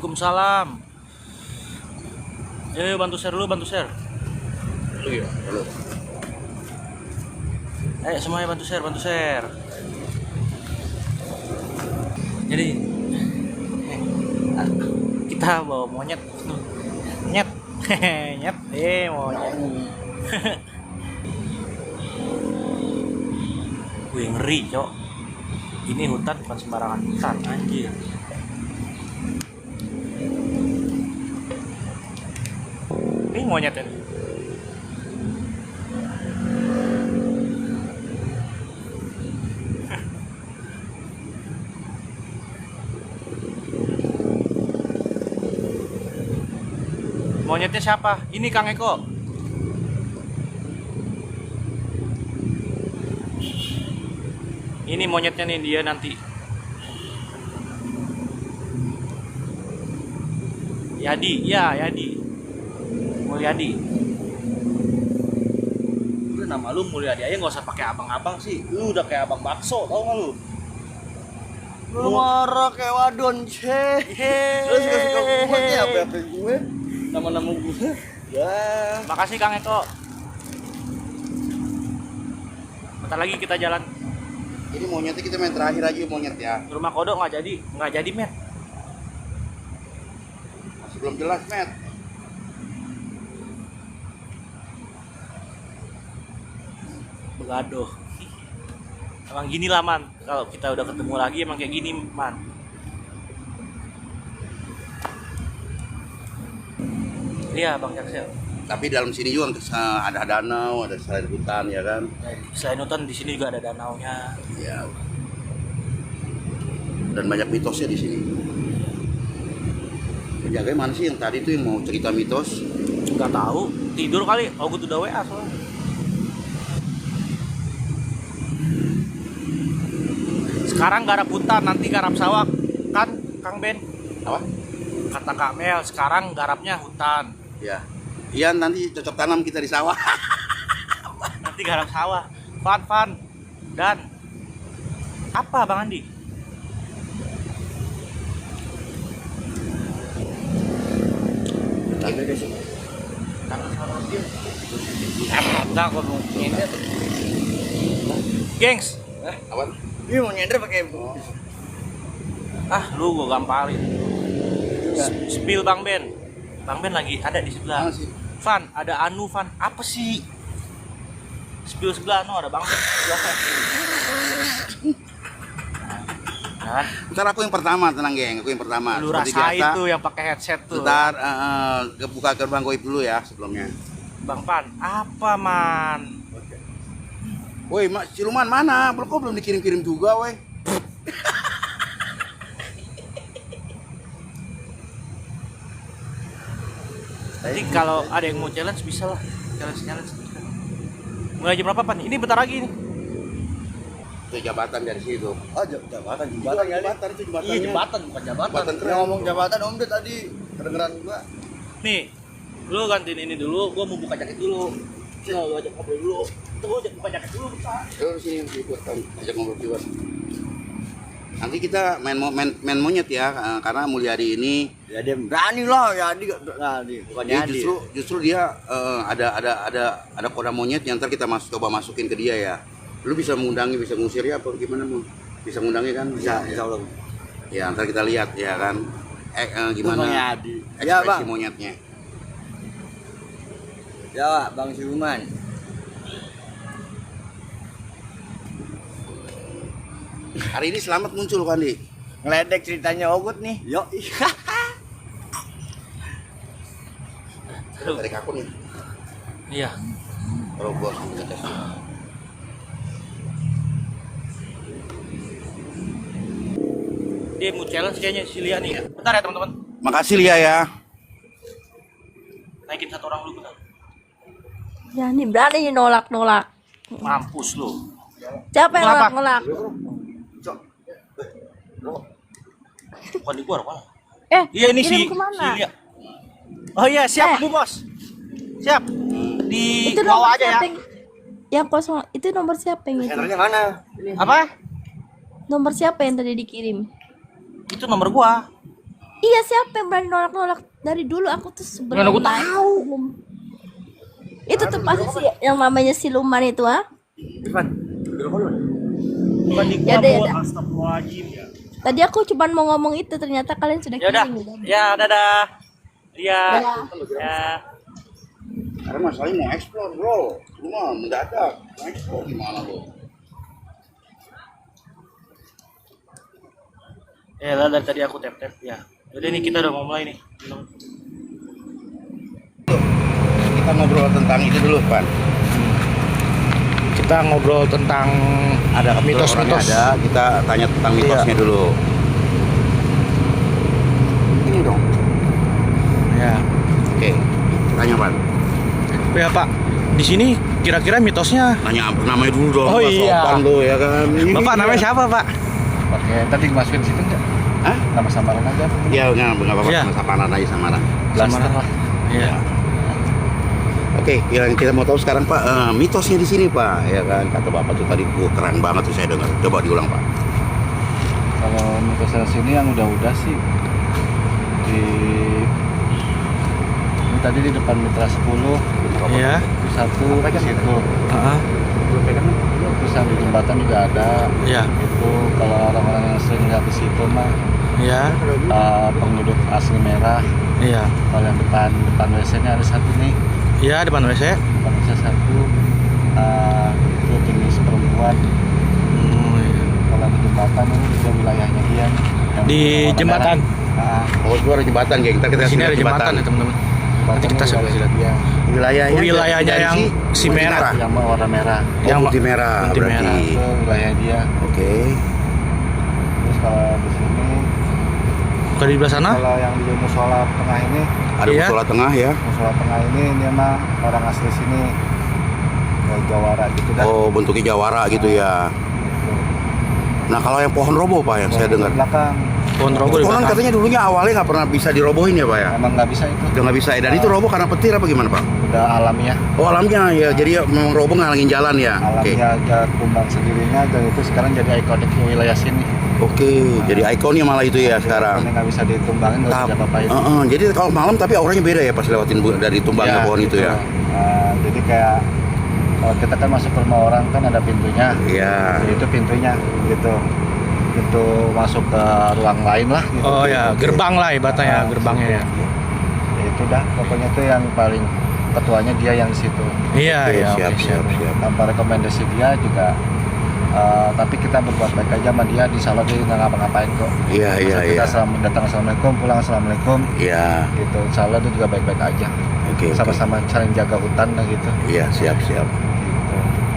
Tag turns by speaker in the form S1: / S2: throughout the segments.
S1: Waalaikumsalam. Bantu share dulu, bantu share.
S2: Iya, halo.
S1: Ayo semuanya bantu share, bantu share. Jadi kita bawa monyet. Nyet. Nyet, monyet. Wih, ngeri, Cok. Ini hutan bukan sembarangan hutan, anjir. Ini monyet ini. Monyetnya siapa? Ini Kang Eko. Ini monyetnya nih, dia nanti. Yadi, ya Yadi. Mulyadi. Udah nama lu Mulyadi aja, nggak usah pakai abang-abang sih. Lu udah kayak abang bakso, tau nggak lu?
S3: Lu marah kayak wadon, terus suka kuatnya apa gue? Nama-nama gue. Ya.
S1: Makasih Kang Eko. Bentar lagi kita jalan.
S2: Ini monyetnya kita main terakhir aja monyet ya.
S1: Rumah kodok nggak jadi Met.
S2: Masih belum jelas, Met.
S1: Begaduh. Emang gini lah Man, kalau kita udah ketemu lagi emang kayak gini Man. Iya Bang Jaksel.
S2: Tapi dalam sini juga ada danau, ada selain hutan ya kan.
S1: Selain hutan di sini juga ada danaunya.
S2: Ya. Dan banyak mitosnya di sini. Penjaganya mana sih yang tadi tuh yang mau cerita mitos?
S1: Nggak tahu, tidur kali. Oh, gue udah WA soalnya. Sekarang garap hutan, nanti garap sawah kan, Kang Ben?
S2: Apa?
S1: Kata Kak Mel, sekarang garapnya hutan.
S2: Ya. Iya, nanti cocok tanam kita di sawah.
S1: Nanti garap sawah. Fan. Dan apa Bang Andi? Enggak, kok mau nyender. Gengs.
S2: Apa?
S3: Ini mau nyender pakai
S1: Lu gua gampalin. Spill Bang Ben. Bang Ben lagi ada di sebelah.
S2: Mana sih?
S1: Van, ada Anu Van. Apa sih? Spill sebelah Anu ada Bang Ben sebelahnya. Kan?
S2: Ntar aku yang pertama, tenang geng, aku yang pertama.
S1: Lu
S2: Seperti
S1: rasain
S2: biasa,
S1: tuh yang pakai headset tuh.
S2: ntar buka gerbang goib dulu ya sebelumnya.
S1: Bang Pan, apa Man?
S2: Woi, siluman mana? Kok belum dikirim-kirim juga, woi?
S1: Jadi kalau ada yang mau challenge bisa lah. Challenge. Mulai jam berapa Pan? Ini bentar lagi nih.
S2: Itu jabatan dari situ.
S3: oh jabatan ya.
S2: Jabatan itu jembatan.
S1: Iya jembatan bukan jabatan.
S2: Jembatan
S3: Yang
S2: keren.
S3: ngomong jabatan Om Ded tadi kedengeran gua.
S1: Nih, lu gantiin ini dulu. Gua mau buka jaket dulu. Lu ajak ngobrol dulu. Tuh buka jaket dulu bentar.
S2: Terus sini ikut ajak ngobrol juga. Nanti kita main monyet ya, karena Mulyadi ini
S3: Ya dia berani lah, ya dia bukan
S2: dia
S3: Yadi.
S2: justru dia ada koda monyet yang ntar kita coba masukin ke dia ya. Lu bisa mengundangi, bisa ngusir ya apa gimana mau? Bisa mengundangi kan?
S3: Bisa Allah.
S2: Ya ntar kita lihat ya kan. Gimana
S3: Yadi.
S2: ekspresi
S3: Ya, Bang.
S2: monyetnya.
S3: Ya, Bang Siluman.
S2: Hari ini selamat muncul kan di
S3: Ngeledek ceritanya Ogut nih. Yo.
S2: dari kaku nih.
S1: Iya.
S2: Kalau gua tes.
S1: Dia mau challenge kayaknya si Lia nih. Bentar ya teman-teman.
S2: Makasih Lia ya.
S1: Naikin satu orang dulu bentar.
S4: Ya nih berani nolak.
S1: Mampus lu.
S4: Siapa yang
S1: Kenapa?
S4: nolak?
S1: Bukan di gua apa?
S4: Iya
S1: ini si
S4: kemana?
S1: Lia. Oh iya, siap Bu Bos. Siap. Di
S4: Itu
S1: bawah
S4: nomor
S1: aja ya.
S4: siapa yang kosong itu nomor siapa yang itu?
S3: Senternya mana?
S1: Apa?
S4: Nomor siapa yang tadi dikirim?
S1: Itu nomor gua.
S4: Iya, siapa yang berani nolak-nolak dari dulu? Aku tuh
S1: Mana
S4: sebelum
S1: gua tahu.
S4: Itu tuh pasti sih yang namanya siluman itu, ah.
S3: Irfan,
S1: Bukan di
S4: Ya
S1: gua,
S4: udah, ya
S1: Bu.
S4: udah.
S1: Astagfirullahaladzim ya.
S4: Tadi aku cuma mau ngomong itu, ternyata kalian sudah
S1: Ya udah.
S4: kirim.
S1: Ya, dadah. Ya.
S4: Dadah.
S1: Ya.
S2: Karena masalahnya mau explore bro, lu mah mendadak, mau explore gimana lu?
S1: Lah dari tadi aku tap ya. Jadi ini kita udah mau mulai nih.
S2: Kita ngobrol tentang itu dulu, Pan.
S1: Kita ngobrol tentang
S2: Ada
S1: mitos-mitos.
S2: Ada, kita tanya tentang mitosnya dulu. Ini dong.
S1: Ya.
S2: Oke, tanya Pan.
S1: Ya Pak, di sini kira-kira mitosnya.
S2: Tanya namanya dulu dong.
S1: Oh,
S2: Mas
S1: iya.
S2: Sopan lu ya kan.
S1: Bapak namanya siapa Pak?
S3: pakai tadi masukin situ enggak?
S2: Hah?
S3: Nama samaran aja.
S2: Ya enggak apa-apa,
S1: Iya.
S2: sama samaran aja samaran.
S3: Blaster lah.
S1: Iya.
S2: Oke, yang kita mau tahu sekarang Pak, mitosnya di sini Pak, ya kan kata Bapak tuh tadi, keren banget tuh saya dengar. Coba diulang Pak.
S3: Kalau mitos dari sini yang udah sih di ini tadi di depan Mitra 10
S1: Iya.
S3: di satu di situ
S1: Heeh.
S3: terus yang di jembatan juga ada.
S1: Iya.
S3: Itu kalau orang-orang yang sering lihat di situ mah
S1: Iya.
S3: pengudut asli merah.
S1: Iya.
S3: Kalau yang depan WC-nya ada satu nih,
S1: Iya, depan WC.
S3: depan WC satu itu jenis perempuan.
S1: Iya.
S3: Kalau di jembatan ini juga wilayahnya dia nih, yang
S1: Di
S3: warna
S1: jembatan.
S3: merah.
S2: Oh, itu ada jembatan, geng. Ntar kita
S1: Di sini
S2: lihat
S1: ada jembatan ya teman-teman. Nanti kita sebelah sini.
S3: dia
S2: Wilayahnya,
S1: Wilayahnya
S2: dari
S1: yang si
S2: putih
S1: merah.
S3: yang warna merah.
S2: Yang putih merah
S1: Putih
S2: berarti.
S1: merah.
S3: Itu wilayah dia.
S2: Oke.
S3: Terus kalau di sini,
S1: Kalau di sebelah sana?
S3: kalau yang di musola tengah ini,
S2: Ada
S1: Iya.
S2: musola tengah ya.
S3: musola tengah ini dia mah orang asli sini, kayak Jawara gitu dah.
S2: Oh, bentuknya jawara gitu ya. Nah, kalau yang pohon roboh Pak yang saya dengar.
S3: Di belakang
S1: Pohon roboh di
S2: Konon
S1: belakang.
S2: katanya dulunya awalnya nggak pernah bisa dirobohin ya Pak ya?
S3: emang nggak bisa itu,
S2: Udah nggak bisa. Dan itu roboh karena petir apa gimana Pak?
S3: udah alamiah.
S2: Oh, alamnya ya. Jadi ya, memang roboh ngalangin jalan ya. Oke.
S3: Alamiah ada tumbang sendirinya, dan itu sekarang jadi ikonik di wilayah sini.
S2: Oke. Jadi ikonnya malah itu ya sekarang.
S3: Ini nggak bisa ditumbangin, nggak bisa apa-apain.
S2: Jadi kalau malam tapi auranya beda ya pas lewatin dari tumbangnya pohon itu ya.
S3: Jadi kayak kalau kita kan masuk ke rumah orang kan ada pintunya.
S2: Iya.
S3: Jadi itu pintunya gitu. Itu masuk ke ruang lain lah gitu.
S1: Oh ya, gerbang lah ibaratnya ya, gerbangnya ya.
S3: Ya itu dah, pokoknya itu yang paling ketuanya dia yang di situ.
S1: Iya,
S2: Oke,
S1: iya.
S2: siap,
S1: oke,
S2: siap, siap.
S3: Tanpa rekomendasi dia juga tapi kita berbuat baik aja sama dia, di salah dia nggak ngapa-ngapain kok.
S2: Iya, iya,
S3: Kita
S2: iya.
S3: selamat datang assalamualaikum, pulang assalamualaikum
S2: Iya.
S3: gitu. Insya Allah dia juga baik-baik aja.
S2: Oke. oke.
S3: Sama-sama saling jaga hutan lah gitu.
S2: Iya, siap, siap.
S3: Gitu.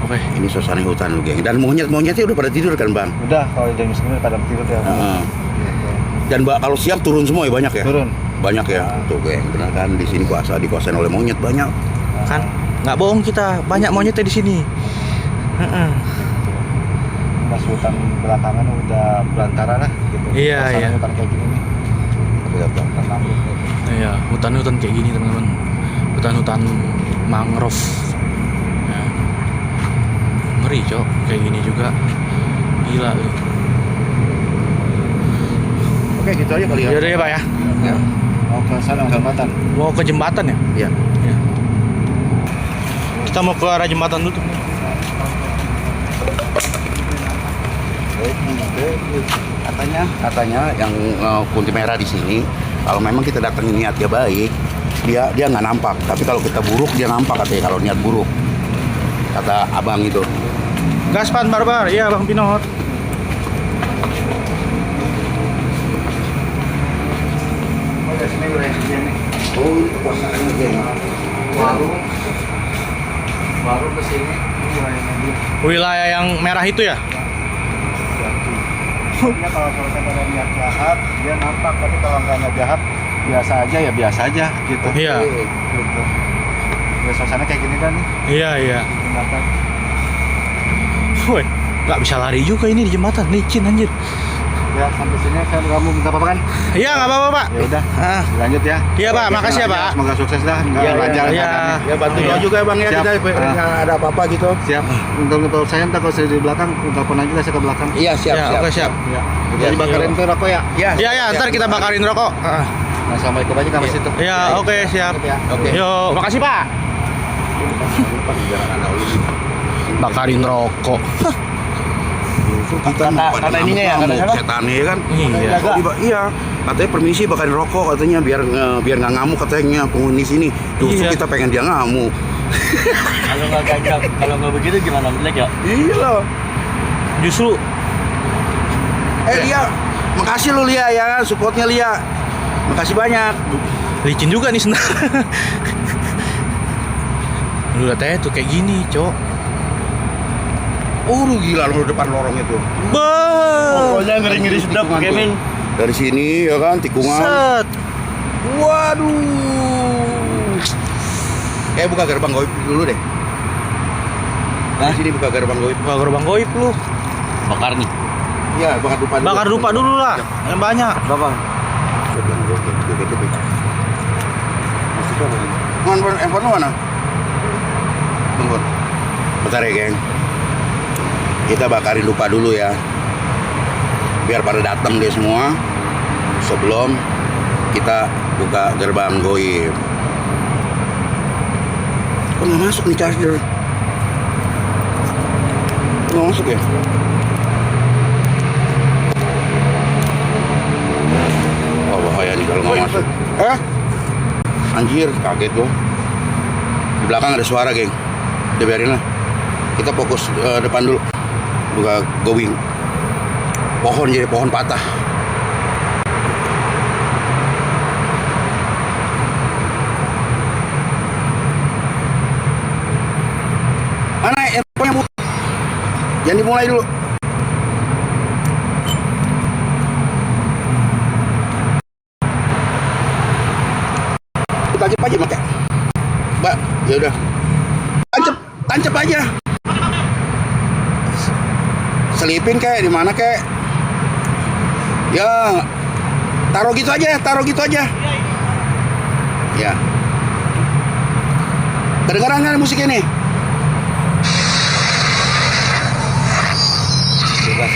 S1: Oke.
S2: Ini suasana hutan lu, geng. Dan monyet-monyetnya udah pada tidur kan, Bang?
S3: Udah kalau jam segini pada tidur ya.
S2: Heeh.
S3: Gitu.
S2: Dan kalau siang turun semua ya banyak ya?
S3: Turun.
S2: Banyak ya. Tuh, geng. Benar kan di sini dikuasain oleh monyet banyak.
S1: Kan nggak bohong kita, banyak monyetnya di sini. Heeh.
S3: Pas hutan belakangan udah belantara lah gitu.
S1: Iya,
S3: Suasana
S1: iya.
S3: Hutan kayak gini nih. Hutan mangrove kayak gini.
S1: Iya, hutan-hutan kayak gini teman-teman. Hutan-hutan mangrove. Ya. Ngeri cok, kayak gini juga. Gila lu.
S2: Oke, gitu aja kali ya.
S1: Yaudah ya Pak ya.
S2: Ya.
S3: Mau ke sana ke jembatan.
S1: Mau ke jembatan ya?
S2: Iya.
S1: Iya. Kita mau ke arah jembatan dulu.
S2: Katanya yang kunti merah di sini, kalau memang kita datangin niatnya baik, dia nggak nampak. Tapi kalau kita buruk dia nampak katanya kalau niat buruk. Kata abang itu.
S1: Gaspan Barbar, iya Bang Pinot.
S3: Oh, dari sini wilayah dia nih.
S2: Oh, ini kekuasaannya geng.
S3: Baru ke sini wilayahnya dia.
S1: Wilayah yang merah itu ya?
S3: Dia kalau selesai ada niat jahat, dia nampak. Tapi kalau nggak niat jahat, biasa aja ya biasa aja gitu.
S1: Iya.
S3: Gitu. Ya suasana kayak gini kan nih.
S1: Iya, iya.
S3: Jembatan.
S1: Woi, nggak bisa lari juga ini di jembatan, licin anjir.
S3: Ya sampai sini saya kamu minta apa kan?
S1: Iya, nggak apa-apa, Pak.
S3: Ya udah.
S1: Ah,
S3: Lanjut ya.
S1: iya, Pak. Makasih ya, Pak.
S3: Semoga sukses dah.
S2: Iya,
S3: Lancar.
S1: iya.
S2: Ya bantu doa juga bang ya,
S3: Siap.
S2: kita nggak ada apa-apa gitu.
S3: Siap. Untuk saya ntar kalau saya di belakang, telepon aja saya ke belakang.
S2: Iya siap
S1: Ya,
S2: siap.
S1: oke, siap.
S3: Ya.
S2: Ya,
S3: Jadi bakarin tuh rokok ya.
S2: Iya
S1: Iya, ya, ntar kita bakarin rokok. Ah.
S3: Assalamualaikum aja kamu situ.
S1: Iya, oke, siap.
S2: Oke.
S1: Yo, makasih, Pak. Bakarin rokok.
S2: Kita
S3: kata ininya ya, kata siapa?
S2: setan ya kan.
S1: Iya.
S2: Iya, katanya permisi bakarin rokok katanya biar nggak ngamuk katanya penghuni sini. Justru
S1: Iya.
S2: kita pengen dia ngamuk.
S3: Kalau nggak gajak, kalau nggak begitu gimana jelek ya?
S2: Iya loh.
S1: Justru
S2: Lia, makasih lu Lia ya, supportnya Lia. Makasih banyak.
S1: licin juga nih senang. Lu lihat aja tuh kayak gini, Cok.
S2: Lu gila lu depan lorong itu.
S3: Pokoknya ngeri-ngeri sedap,
S2: Tikungan tuh.
S3: Kemin.
S2: Dari sini ya kan tikungan.
S1: Set.
S2: Waduh. Kayak buka gerbang goib dulu deh. Di sini buka gerbang goib.
S1: Buka gerbang goib lu.
S3: Bakar nih.
S2: Iya, bakar dupa dulu.
S1: Bakar dupa dulu lah. Yang banyak.
S3: Berapa?
S2: Handphone lu mana? Tunggu. Bentar ya, geng. Kita bakarin dupa dulu ya. Biar pada datang dia semua. Sebelum kita buka gerbang goib. Kok nggak masuk nih charger? Nggak masuk ya? Oh bahaya nih kalau nggak masuk. Anjir, kaget gua. Di belakang ada suara, geng. Udah biarin lah. Kita fokus depan dulu. Buka going. Pohon jadi pohon patah. Mana handphonenya, Bu? Jangan dimulai dulu. Tancap aja pakai. Mbak, ya udah. Tancap aja. Selipin kayak di mana kayak. Ya. Taruh gitu aja. Ya. Kedengaran kan musik ini? Bebas.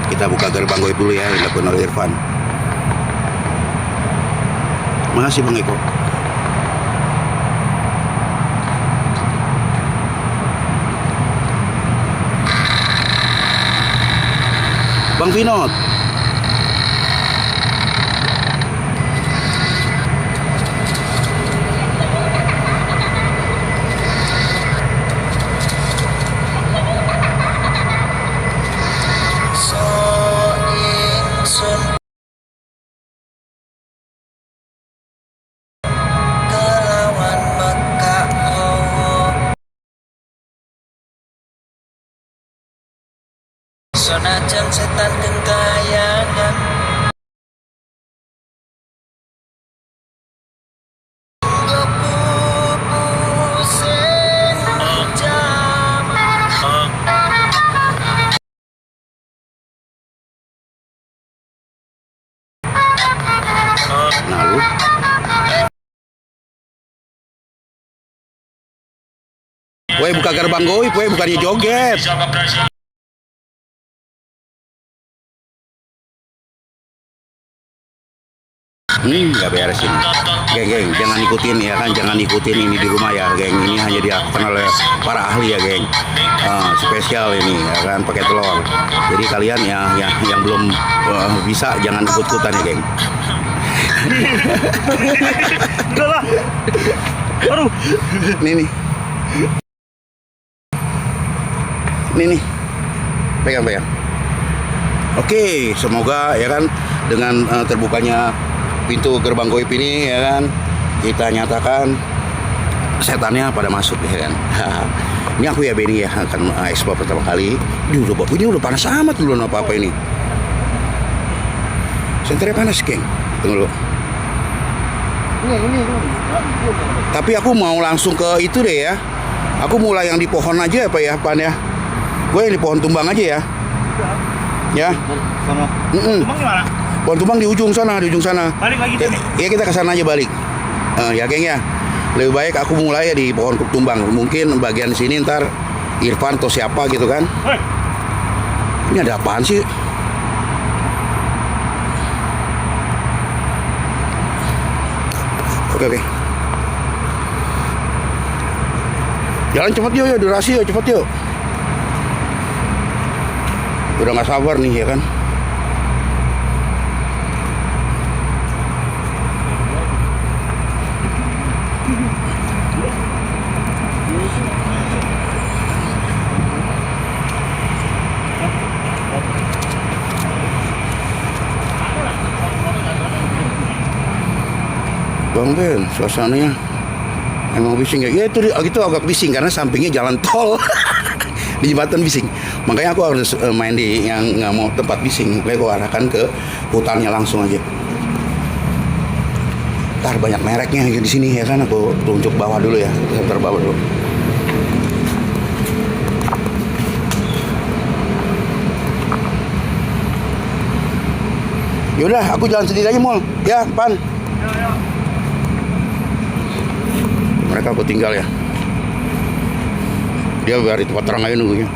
S2: Kita buka gerbang goib dulu ya, dilakukan oleh Irfan. Makasih Bang Eko. Bang Vinod.
S5: Sonajan setan genggayangan
S2: Nah lu. Woi buka gerbang goib, woi bukannya joget. Nggak beres ini. Geng, jangan ikutin ya kan, jangan ikutin ini di rumah ya, geng. Ini hanya dilakukan oleh para ahli ya, geng. Spesial ini ya kan, pakai telur. Jadi kalian yang belum bisa jangan ikut-ikutan ya, geng.
S1: Udah lah. Aduh.
S2: Nih. Pegang. Oke, semoga ya kan dengan terbukanya pintu gerbang goib ini ya kan kita nyatakan setannya pada masuk ya kan. Ini aku ya Benny ya akan ekspor pertama kali. Ini udah panas amat dulu apa ini. Senternya panas, geng. Tunggu dulu. Tapi aku mau langsung ke itu deh ya. Aku mulai yang di pohon aja apa ya, Pan ya. Gue yang di pohon tumbang aja ya. Ya.
S3: Sama. Tumbang gimana?
S2: Pohon tumbang di ujung sana, di ujung sana.
S3: Balik lagi tuh nih.
S2: Ya kita ke sana aja balik. Ya geng ya. Lebih baik aku mulai di pohon tumbang. Mungkin bagian sini ntar Irfan atau siapa gitu kan.
S3: Hei.
S2: Ini ada apaan sih? Oke. Jalan cepet yuk, durasi yuk, cepet yuk. Udah nggak sabar nih ya kan. Bang Ben, suasananya emang bising ya. Ya itu gitu agak bising karena sampingnya jalan tol. Di jembatan bising. Makanya aku harus main di yang nggak mau tempat bising. Makanya aku arahkan ke hutannya langsung aja. Ntar banyak mereknya di sini ya kan. Aku tunjuk bawah dulu ya. Sebentar bawah dulu. Yaudah, aku jalan sendiri aja Mol. Ya, Pan. Mereka aku tinggal ya. Dia biar di tempat terang aja nunggunya.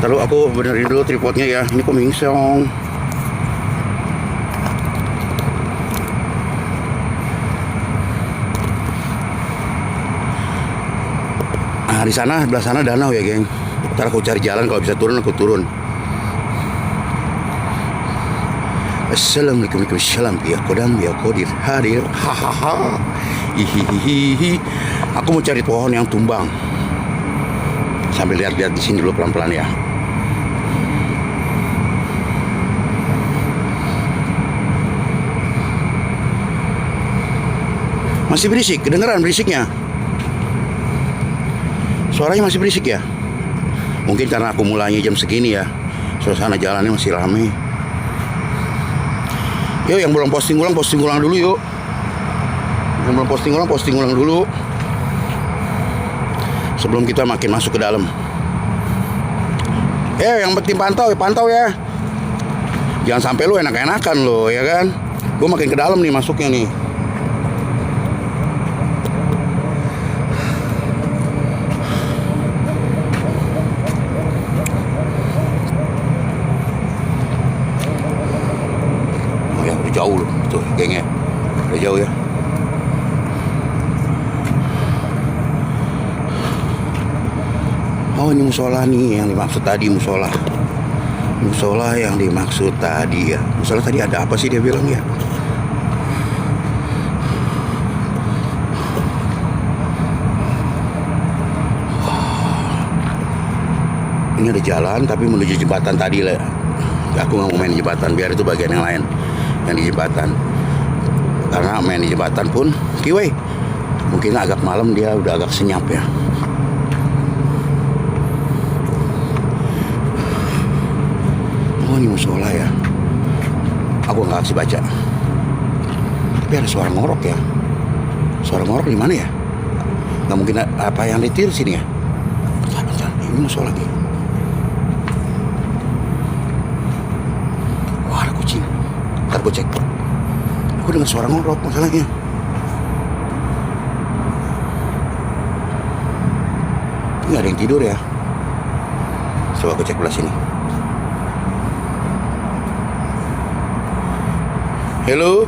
S2: Lalu aku benerin dulu tripodnya ya. Ini kok mingsong. Nah di sana, sebelah sana danau ya geng. Ntar aku cari jalan, kalau bisa turun aku turun. Assalamualaikum warahmatullahi wabarakatuh. Ya kodam ya kodir hadir. Hahaha. Hihihihi. Aku mau cari pohon yang tumbang. Sambil lihat-lihat di sini dulu pelan-pelan ya. Masih berisik, kedengeran berisiknya. Suaranya masih berisik ya. Mungkin karena aku mulainya jam segini ya. Suasana jalannya masih ramai. Yuk yang belum posting ulang dulu yuk. Yang belum posting ulang dulu. Sebelum kita makin masuk ke dalam. Yang penting pantau ya. Jangan sampai lu enak-enakan lo ya kan. Gue makin ke dalam nih masuknya nih. Jauh loh, tuh gengnya udah jauh ya. Oh ini musola nih yang dimaksud tadi, musola yang dimaksud tadi ya. Musola tadi ada apa sih dia bilang ya? Ini ada jalan tapi menuju jembatan tadi lah. Aku nggak mau main di jembatan, biar itu bagian yang lain yang di jembatan. Karena main di jembatan pun kiwai mungkin agak malam, dia udah agak senyap ya. Oh ini musola ya. Aku nggak kasih baca. Tapi ada suara ngorok ya. Suara ngorok di mana ya? Nggak mungkin apa yang ditir sini ya. Bentar. Ini musola lagi. Wah ada kucing. Ntar gue cek. Aku dengar suara ngorok masalahnya. Ini ada yang tidur ya. Coba aku cek belah sini. Halo.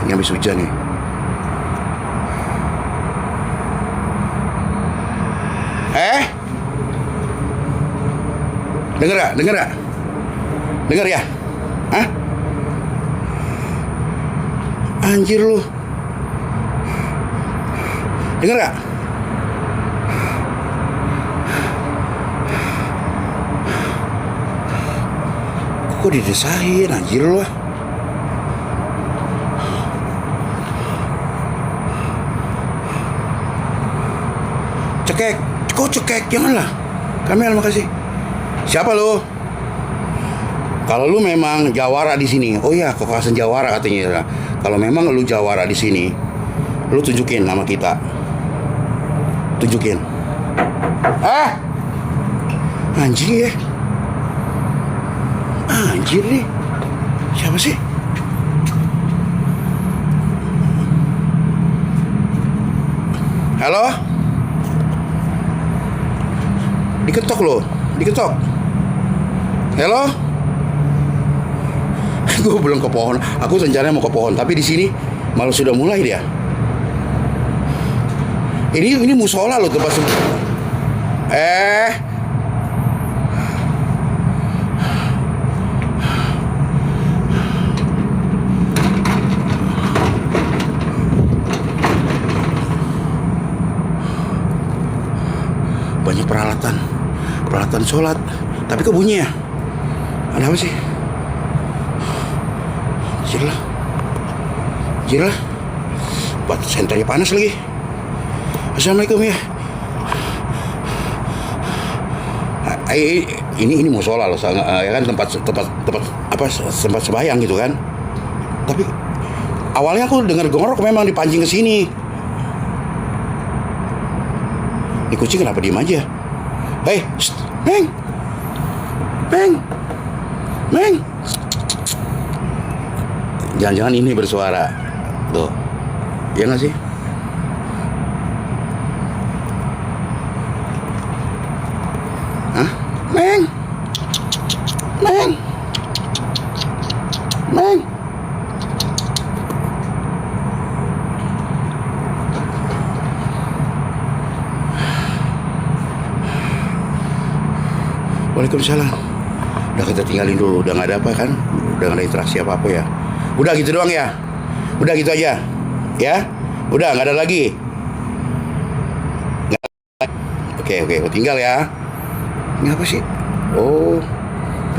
S2: Ini habis hujan nih. Dengar ya? Hah? Anjir lu. Dengar gak? Kok didesain anjir lu. Cekek. Kok cekek? Janganlah. Kamel makasih. Siapa lu? Kalau lu memang jawara di sini, oh ya kekuasaan jawara katanya. Kalau memang lu jawara di sini, lu tunjukin nama kita. Tunjukin. Anjing ya. Anjir nih. Siapa sih? Halo? Diketok loh, diketok. Halo? Gue belum ke pohon. Aku rencananya mau ke pohon, tapi di sini malah sudah mulai dia. Ini musola loh tempat. Banyak peralatan sholat, tapi kok bunyi ya? Ada apa sih? Jirlah, buat senternya panas lagi. Assalamualaikum ya. Ini musola loh, ya kan tempat sembahyang gitu kan. Tapi awalnya aku dengar gongorok memang dipancing ke sini. Ini kucing kenapa diem aja? Hei, Meng. Jangan-jangan ini bersuara. Tuh. Iya nggak sih? Hah? Meng. Waalaikumsalam. Udah kita tinggalin dulu, udah nggak ada apa kan? Udah nggak ada interaksi apa ya? Udah gitu doang ya? Udah gitu aja? Ya? Udah nggak ada lagi? Oke, aku tinggal ya. Ini apa sih? Oh,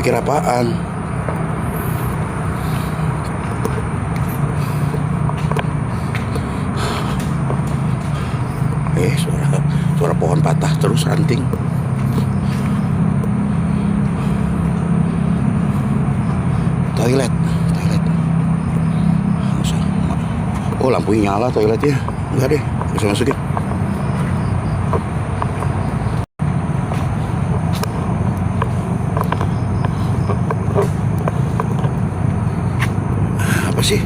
S2: pikir apaan? Suara pohon patah terus ranting. Toilet. Oh, lampunya nyala toiletnya. Enggak deh, bisa masukin. Apa sih?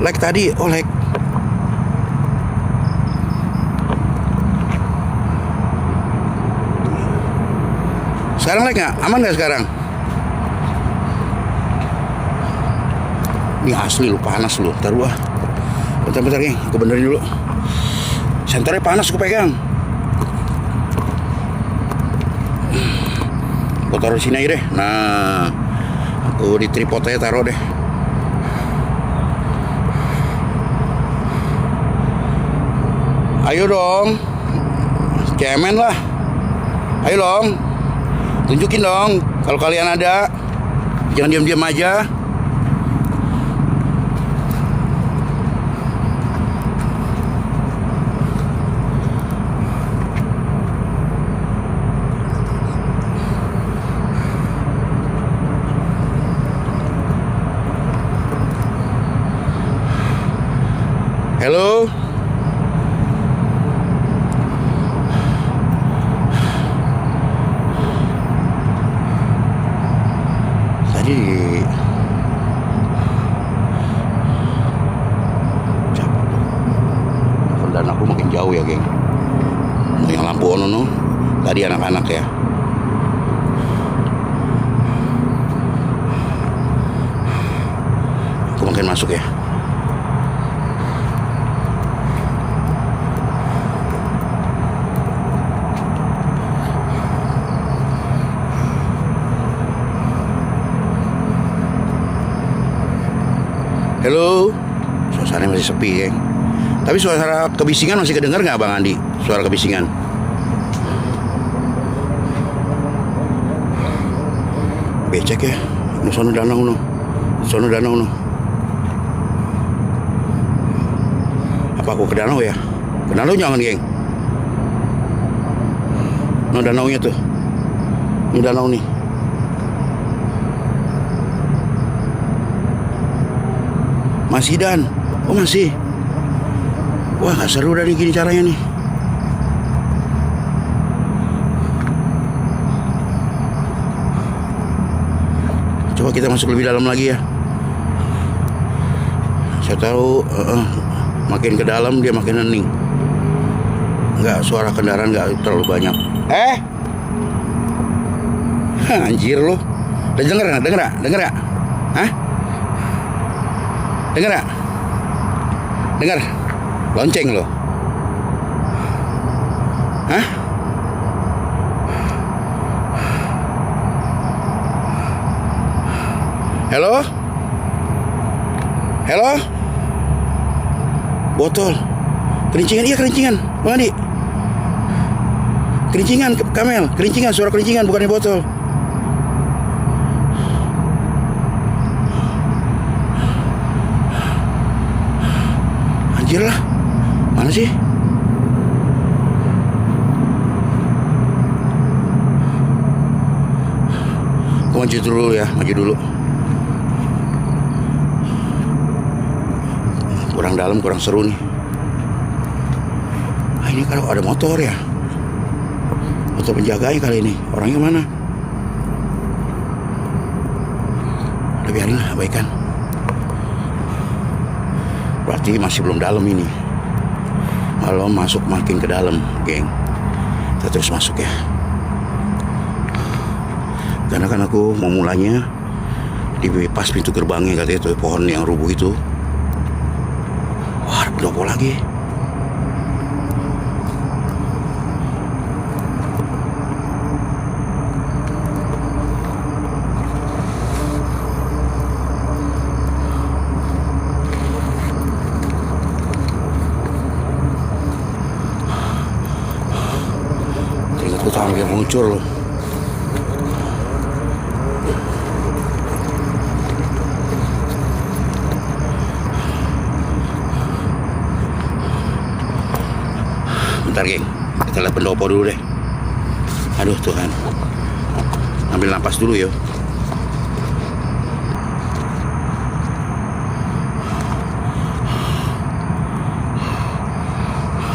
S2: Lag tadi, lag. Sekarang lag nggak? Aman nggak sekarang? Ini asli lu, panas lu. Bentar gua. Bentar, geng. Aku benerin dulu. Senternya panas, aku pegang. Aku taruh di sini aja deh. Nah, aku di tripodnya taruh deh. Ayo dong, cemen lah. Ayo dong, tunjukin dong kalau kalian ada. Jangan diam-diam aja. Halo. Tadi dan aku makin jauh ya, geng. Yang lampu ono tadi anak-anak ya. Aku makin masuk ya. Halo, suasana masih sepi, geng. Tapi suara kebisingan masih kedengar nggak, Bang Andi? Suara kebisingan. Becek ya. Sono danau no. Apa aku ke danau ya? Ke danau jangan, geng. No, danaunya tuh. Ini danau nih. Masih Dan. Oh masih. Wah gak seru dari gini caranya nih. Coba kita masuk lebih dalam lagi ya. Saya tahu makin ke dalam dia makin hening. Enggak, suara kendaraan enggak terlalu banyak. Anjir lo. Denger gak? Hah? Dengar. Lonceng lo. Hah? Halo? Botol. Kerincingan, iya kerincingan. Bang Andi. Kerincingan, Kamel. Kerincingan, suara kerincingan bukannya botol. Anjir lah. Mana sih? Aku maju dulu ya, maju dulu. Kurang dalam, kurang seru nih. Ini kalau ada motor ya. Motor penjaganya kali ini. Orangnya mana? Udah biarin lah, abaikan. Berarti masih belum dalam ini. Kalau masuk makin ke dalam, geng. Kita terus masuk ya. Karena kan aku mau mulanya di pas pintu gerbangnya katanya itu pohon yang rubuh itu. Wah, ada pendopo lagi. Keringatku tuh hampir mengucur loh. Bentar geng, kita lihat pendopo dulu deh. Aduh Tuhan. Ambil napas dulu yuk.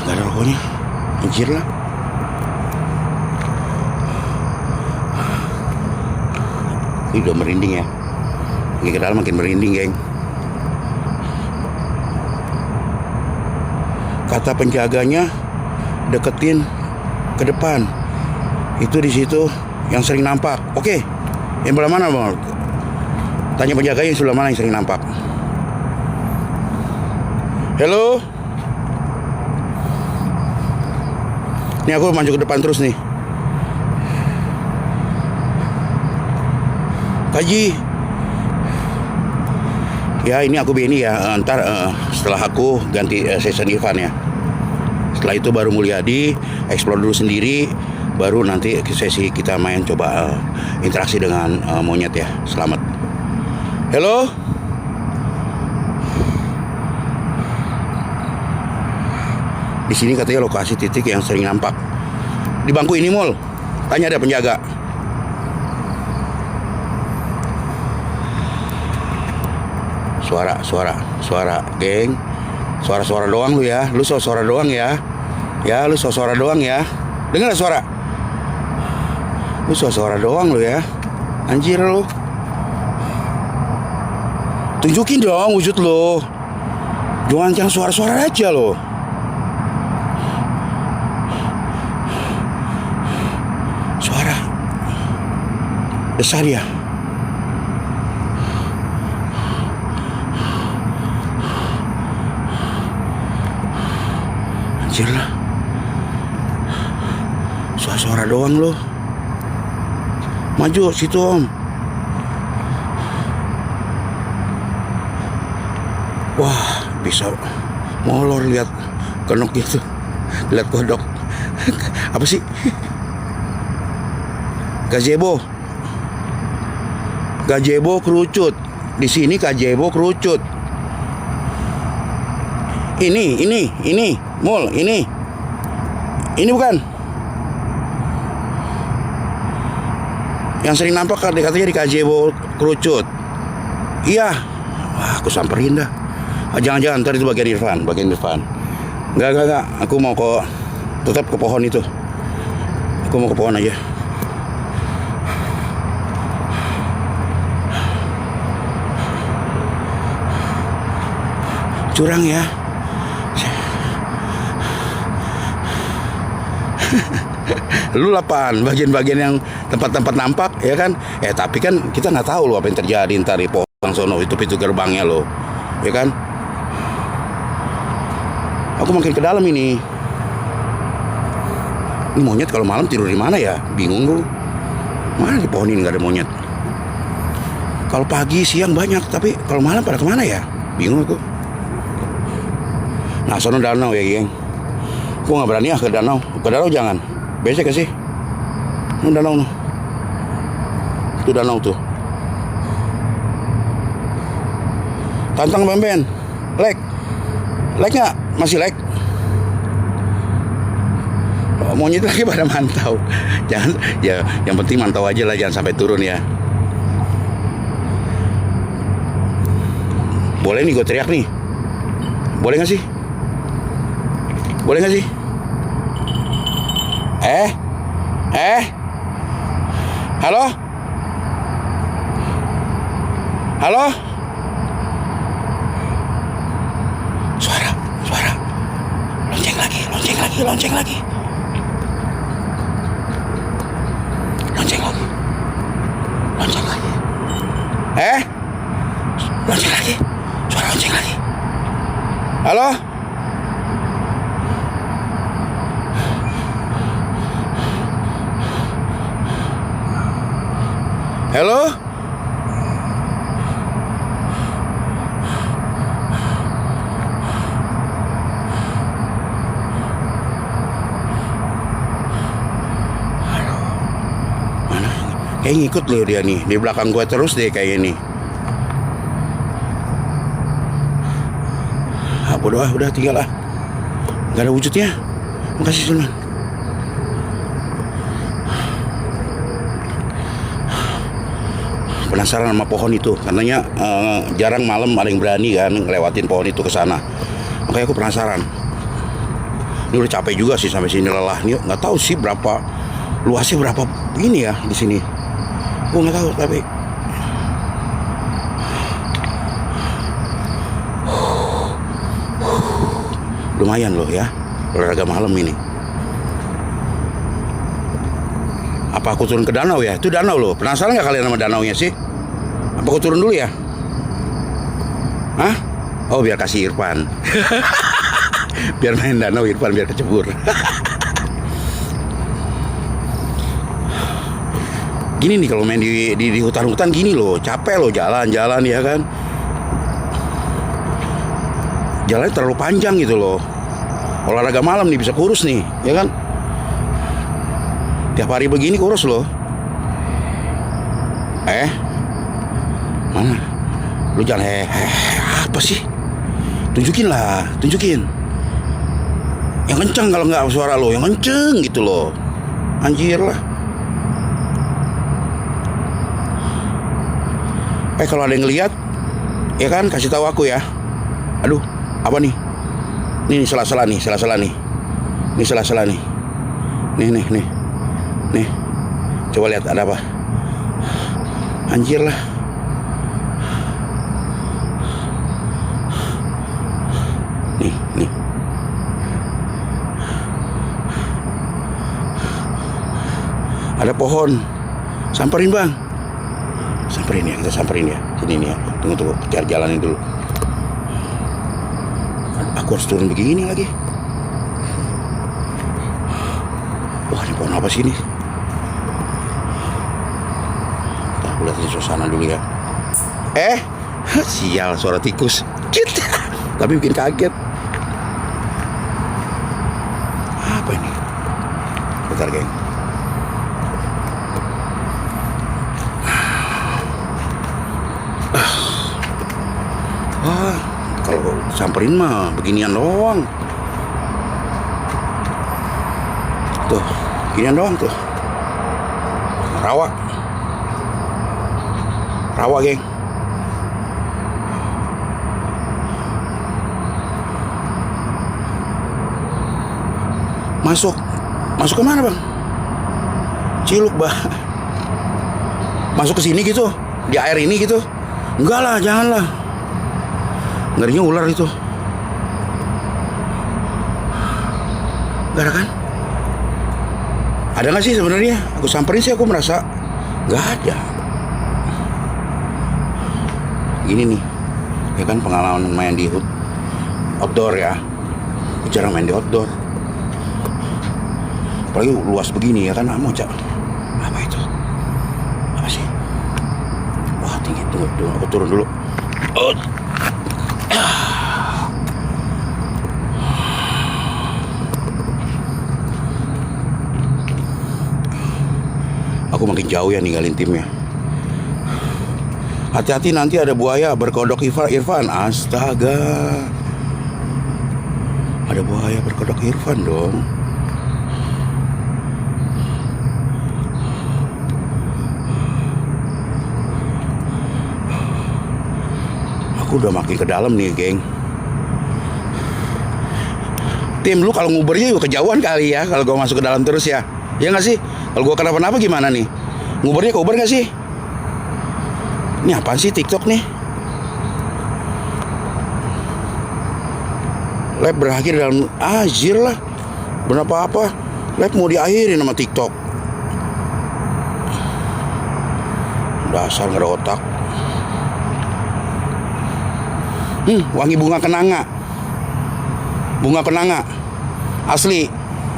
S2: Gak ada rokoknya. Anjir lah. Ini udah merinding ya. Makin ke dalam makin merinding geng. Kata penjaganya deketin ke depan. Itu di situ yang sering nampak. Oke. Yang sebelah mana, Bang? Tanya penjaga yang sebelah mana yang sering nampak. Halo. Ini aku maju ke depan terus nih. Kaji. Ya, ini aku Benny ya. Ntar setelah aku ganti season Ivan ya. Setelah itu baru Mulyadi explore dulu sendiri, baru nanti sesi kita main coba interaksi dengan monyet ya. Selamat. Halo. Di sini katanya lokasi titik yang sering nampak. Di bangku ini mall. Tanya ada penjaga. Suara, geng. Suara doang lu ya. Lu suara doang ya. Ya, lu suara doang ya. Dengar suara? Lu suara doang lu ya. Anjir lu. Tunjukin dong wujud lu. Jangan suara-suara aja lo. Suara. Besar ya. Anjir lah. Suara doang lo. Maju situ om. Wah, bisa molor lihat kenoknya tuh. Lihat kodok. Apa sih? Gazebo kerucut. Di sini gazebo kerucut. Ini, mall, ini bukan. Yang sering nampak katanya di gazebo kerucut. Iya. Wah, aku samperin dah. Jangan-jangan ntar itu bagian Irfan. Enggak. Aku mau tetap ke pohon itu. Aku mau ke pohon aja. Curang ya. Lu lapan bagian-bagian yang tempat-tempat nampak ya kan. Tapi kan kita nggak tahu lo apa yang terjadi ntar di pohon sono itu pintu gerbangnya lo, ya kan. Aku makin ke dalam ini. Ini monyet kalau malam tidur di mana ya? Bingung gue. Mana di pohon ini nggak ada monyet. Kalau pagi siang banyak, tapi kalau malam pada kemana ya? Bingung aku. Nah, sono danau ya, geng. Gue nggak berani ke danau. Ke danau jangan. Besek sih. Ini danau no. Itu danau tuh. Tantang Ben. Lek nggak? Masih lek. Monyet lagi pada mantau. Jangan ya, yang penting mantau aja lah, jangan sampai turun ya. Boleh nih gue teriak nih. Boleh nggak sih? Halo? Suara. Lonceng lagi. Lonceng lagi. Suara lonceng lagi. Halo? Kayak ngikut loh dia nih, di belakang gua terus deh kayak ini. Bodoh ah, udah tinggal ah. Gak ada wujudnya. Makasih Sulman. Penasaran sama pohon itu, katanya jarang malam ada yang berani kan ngelewatin pohon itu ke sana. Makanya aku penasaran. Ini udah capek juga sih sampai sini, lelah nih. Nggak tahu sih berapa luasnya, berapa ini ya di sini. Gue nggak tahu tapi lumayan loh ya olahraga malam ini. Apa aku turun ke danau ya? Itu danau loh. Penasaran nggak kalian sama danaunya sih? Apa aku turun dulu ya? Hah? Oh biar kasih Irfan. Biar main danau Irfan biar kecebur. Gini nih kalau main di hutan-hutan gini loh, capek loh jalan-jalan ya kan. Jalannya terlalu panjang gitu loh. Olahraga malam nih bisa kurus nih, ya kan? Tiap hari begini kurus loh. Mana? Lu jangan apa sih? Tunjukin. Yang kenceng kalau nggak suara lo, yang kenceng gitu loh. Anjir lah. Kalau ada yang ngeliat, ya kan kasih tahu aku ya. Aduh, apa nih? Ini sela-sela nih. Ini sela-sela nih. Nih. Coba lihat ada apa. Anjir lah. Nih. Ada pohon. Samperin bang. Kita samperin ya. Sini nih ya. Tunggu. Cari jalanin dulu. Aku harus turun begini lagi. Wah, ini pohon apa sih ini? Aku lihat di suasana dulu ya. Sial, suara tikus. Tapi bikin kaget. Apa ini? Bentar, geng. Kalau samperin mah beginian doang. Tuh, beginian doang tuh. Rawa. Rawa, geng. Masuk ke mana, Bang? Ciluk, bah. Masuk ke sini gitu, di air ini gitu. Enggak lah, janganlah. Ngerinya ular itu. Gak ada kan? Ada nggak sih sebenarnya? Aku samperin sih, aku merasa nggak ada. Gini nih, ya kan pengalaman main di outdoor ya. Aku jarang main di outdoor. Apalagi luas begini ya kan, mau cak. Apa itu? Apa sih? Wah tinggi, tunggu, aku turun dulu. Oh. Aku makin jauh ya ninggalin timnya. Hati-hati nanti ada buaya berkodok Irfan. Astaga. Ada buaya berkodok Irfan dong. Aku udah makin ke dalam nih, geng. Tim, lu kalau ngubernya juga kejauhan kali ya kalau gua masuk ke dalam terus ya. Ya nggak sih? Kalau gua kenapa-napa gimana nih? Ngubernya ke Uber nggak sih? Ini apaan sih TikTok nih? Live berakhir dalam ajir lah. Berapa apa? Live mau diakhirin sama TikTok. Dasar nggak ada otak. Wangi bunga kenanga. Bunga kenanga. Asli.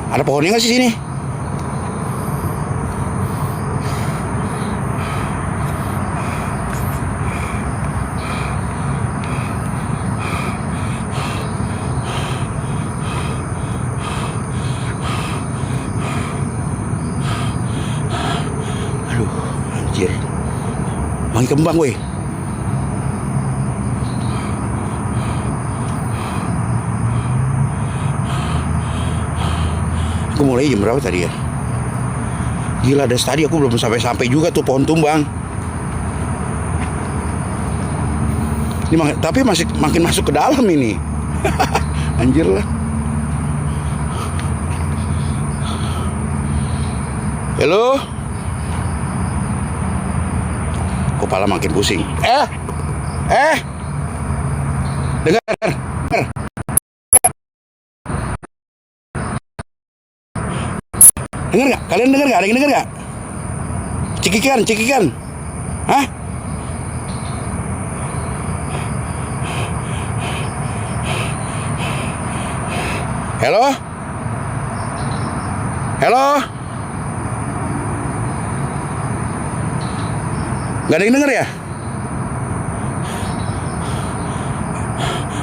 S2: Ada pohonnya nggak sih sini? Aduh, anjir. Wangi kembang, weh. Aku mulai jam berapa tadi ya? Gila, dari tadi aku belum sampai juga tuh pohon tumbang. Ini tapi masih makin masuk ke dalam ini. Anjir lah. Halo? Kepala makin pusing. Dengar. Dengar nggak? Kalian dengar nggak? Ada yang dengar nggak? Cekikan. Hah? Halo? Nggak ada yang dengar ya?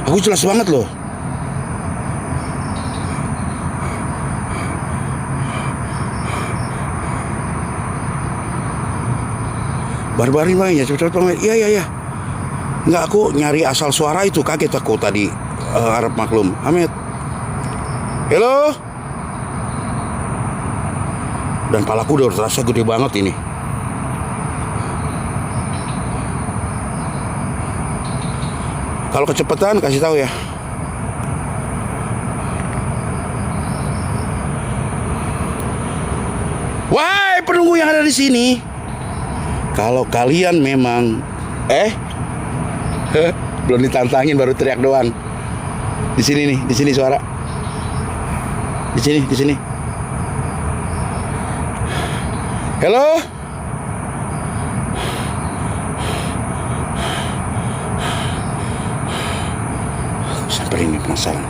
S2: Aku jelas banget loh. Barbarin bang ya, cepet bang. Iya. Nggak, aku nyari asal suara itu, kaget aku tadi. Harap maklum. Hamid. Halo. Dan palaku udah terasa gede banget ini. Kalau kecepatan kasih tahu ya. Wahai penunggu yang ada di sini. Kalau kalian memang belum ditantangin baru teriak doang. Di sini suara. Di sini. Halo? Sampai ini penasaran.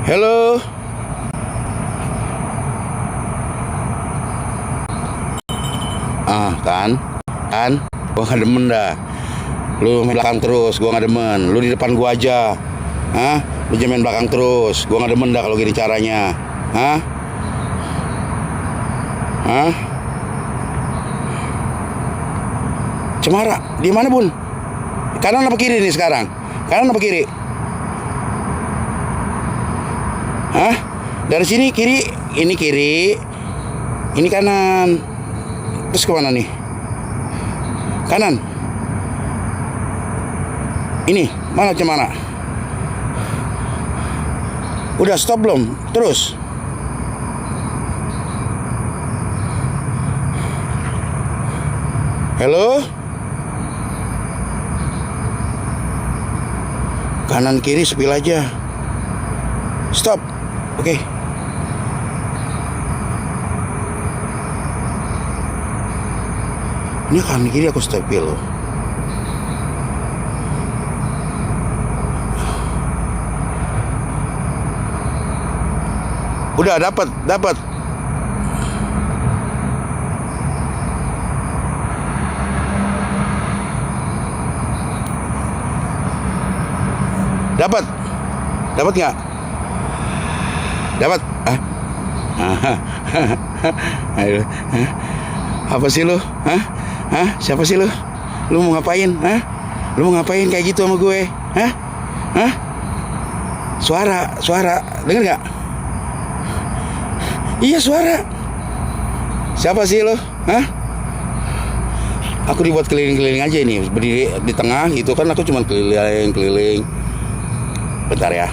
S2: Halo. Kan? Gua gak demen dah. Lu main belakang terus, gua gak demen. Lu di depan gua aja. Lu jangan main belakang terus. Gua gak demen dah kalau gini caranya. Cemara, di mana, Bun? Kanan apa kiri nih sekarang? Kanan apa kiri? Hah? Dari sini kiri, ini kiri, ini kanan. Terus kemana nih? Kanan. Ini mana cemana? Udah stop belum? Terus. Halo? Kanan kiri sepil aja. Stop. Oke. Ini kanan kiri aku sepil loh. Udah dapat. Dapat. Dapat nggak? Dapat. Ayo. Apa sih lu? Siapa sih lu? Lu mau ngapain? Lu mau ngapain kayak gitu sama gue? Suara. Dengar nggak? Iya suara. Siapa sih lu? Aku dibuat keliling-keliling aja ini, berdiri di tengah gitu kan, aku cuma keliling-keliling. Bentar ya.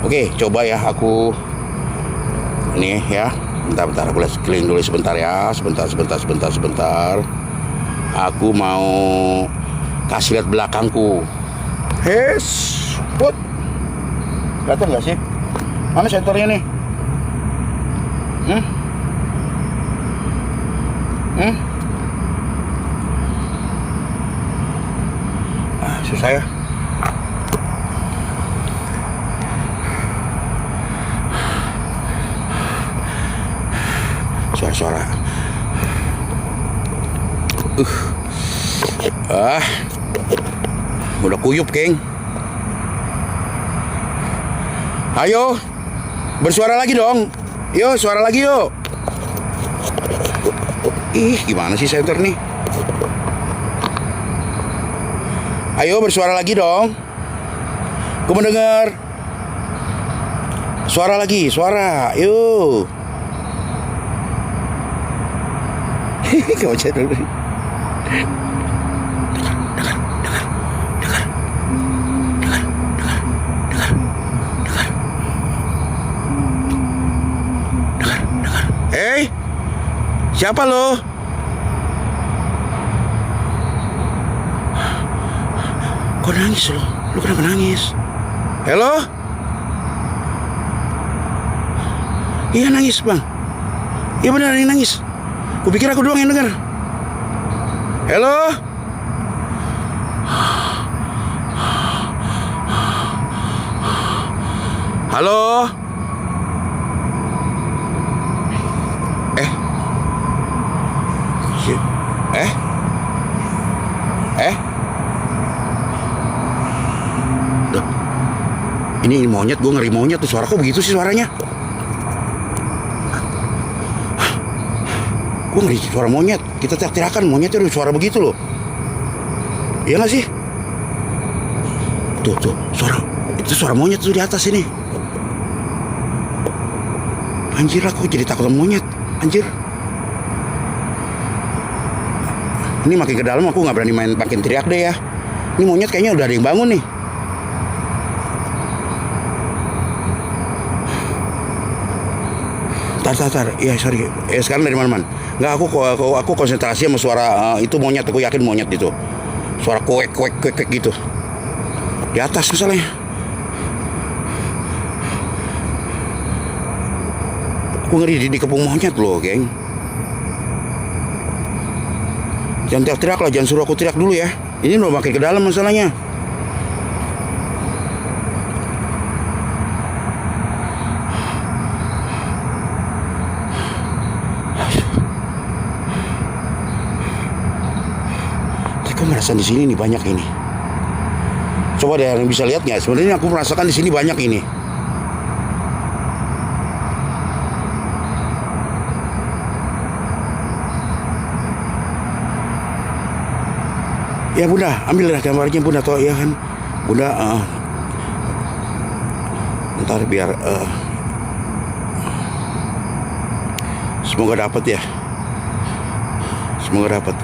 S2: Oke, coba ya aku ini ya. Bentar, aku lihat keliling dulu sebentar ya. Sebentar. Aku mau kasih lihat belakangku. Put. Kelihatan nggak sih? Mana sensornya nih? Susah ya. Suara-suara. Udah kuyup, geng. Ayo, bersuara lagi dong. Yo, suara lagi yuk. Gimana sih senter nih? Ayo bersuara lagi dong. Gue mau denger. Suara lagi, suara. Yuk. Gak baca dulu. Dengar. Siapa lo? Kok nangis lo? Lo kenapa nangis? Halo? Iya nangis bang. Iya benar ini nangis. Kupikir aku doang yang dengar. Halo? Halo? Ini monyet, gue ngeri monyet tuh. Suara kok begitu sih suaranya? Gue ngeri suara monyet. Kita teriak-teriakan, monyetnya udah suara begitu loh. Iya gak sih? Tuh, suara. Itu suara monyet tuh di atas ini. Anjir, aku jadi takut sama monyet. Anjir. Ini makin ke dalam aku gak berani makin teriak deh ya. Ini monyet kayaknya udah ada yang bangun nih. Tar. Iya, sorry. Sekarang dari mana-mana? Enggak, aku konsentrasi sama suara itu monyet. Aku yakin monyet itu. Suara kuek gitu. Di atas misalnya. Aku ngeri di kepung monyet loh, geng. Jangan teriak-teriak lah, jangan suruh aku teriak dulu ya. Ini udah makin ke dalam masalahnya. Merasa di sini nih banyak ini. Coba deh yang bisa lihat nggak? Sebenarnya aku merasakan di sini banyak ini. Ya Bunda, ambillah gambarnya Bunda, toh ya kan. Bunda, Ntar biar semoga dapat ya. Semoga dapat.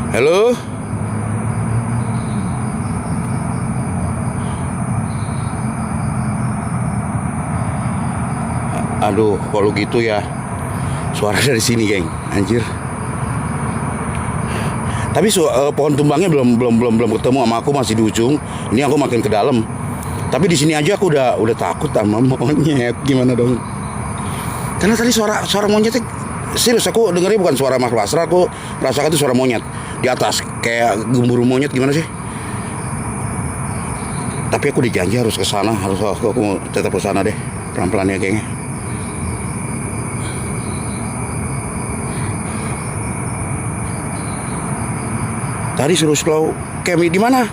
S2: Halo. Aduh, kalau gitu ya suara dari sini, geng. Anjir. Tapi pohon tumbangnya belum ketemu sama aku, masih di ujung. Ini aku makin ke dalam. Tapi di sini aja aku udah takut sama monyet. Gimana dong? Karena tadi suara monyetnya serius, aku dengernya bukan suara makhluk astral, aku rasakan itu suara monyet di atas, kayak gemuruh monyet. Gimana sih? Tapi aku dijanji harus ke sana, aku mau tetap ke sana deh, pelan-pelan ya, geng. Tadi suruh slow camp di mana?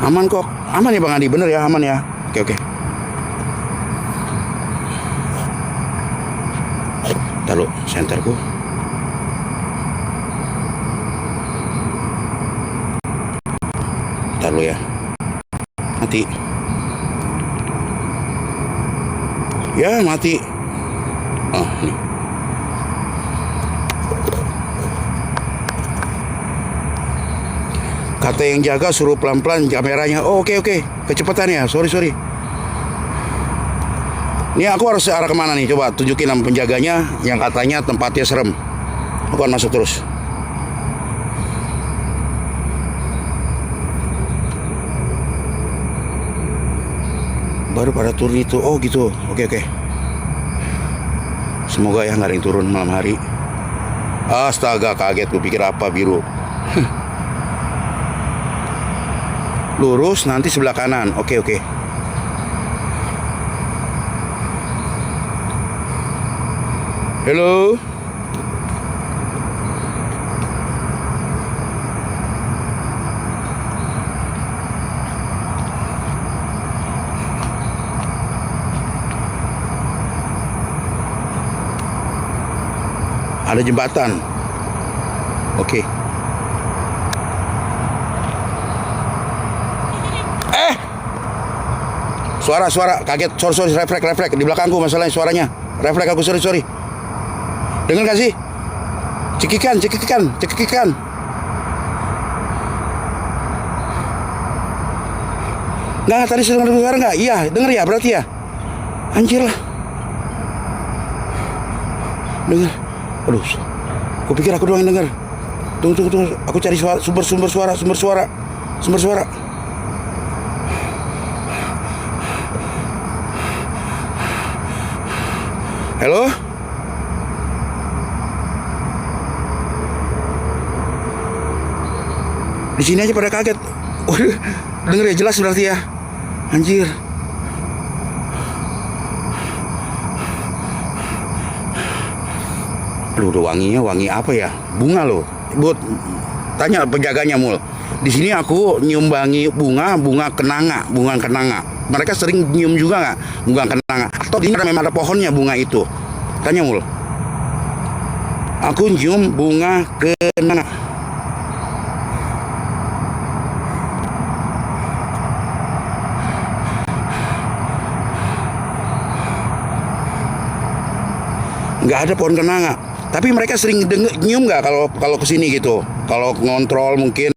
S2: Aman kok, aman ya Bang Andi, bener ya, aman ya. Oke. Taruh senterku. Taruh ya. Mati. Ya mati. Oh ini. Kata yang jaga suruh pelan-pelan kameranya. Oh, oke. Kecepatan ya. Sorry. Ini aku harus arah kemana nih? Coba tunjukin sama penjaganya yang katanya tempatnya serem. Aku akan masuk terus. Baru pada turun itu. Oh gitu. Oke. Semoga ya nggak ada yang turun malam hari. Astaga, kaget. Gue pikir apa biru. Lurus nanti sebelah kanan. Oke. Halo. Ada jembatan. Oke. Suara kaget. Sorry, refleks di belakangku masalahnya suaranya. Refleks aku, sorry. Dengar gak sih? Cekikan. Nggak, tadi sudah dengar nggak? Iya, dengar ya berarti ya. Anjir lah. Dengar. Aduh, aku pikir aku doang yang dengar. Tunggu. Aku cari sumber suara. Halo? Di sini aja pada kaget. Waduh, denger ya, jelas berarti ya. Anjir. Aduh, udah wangi apa ya? Bunga loh. Buat tanya penjaganya, Mul. Di sini aku nyumbangi bunga kenanga. Mereka sering nyium juga nggak bunga kenanga? Atau di sini memang ada pohonnya bunga itu? Tanya, Mul. Aku nyium bunga kenanga. Nggak ada pohon kenanga. Tapi mereka sering nyium nggak kalau kesini gitu? Kalau ngontrol mungkin.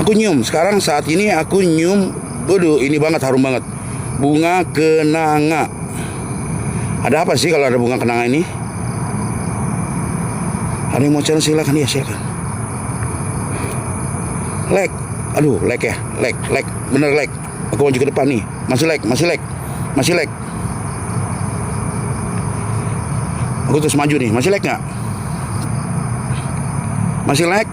S2: Aku nyium. Sekarang saat ini aku nyium. Waduh, ini banget, harum banget. Bunga kenanga. Ada apa sih kalau ada bunga kenanga ini? Ada yang mau channel, silakan ya, silakan. Lag. Aduh, lag ya. Lag. Bener lag. Aku maju ke depan nih. Masih lag. Aku terus maju nih. Masih lag nggak? Masih nge-lag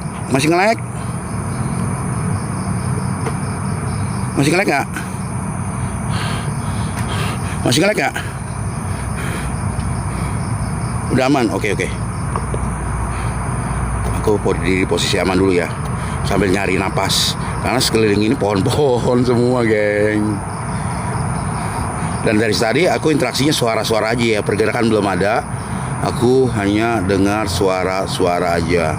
S2: nggak? Udah aman? Oke. Aku di posisi aman dulu ya, sambil nyari napas. Karena sekeliling ini pohon-pohon semua, geng. Dan dari tadi aku interaksinya suara-suara aja ya, pergerakan belum ada. Aku hanya dengar suara-suara aja.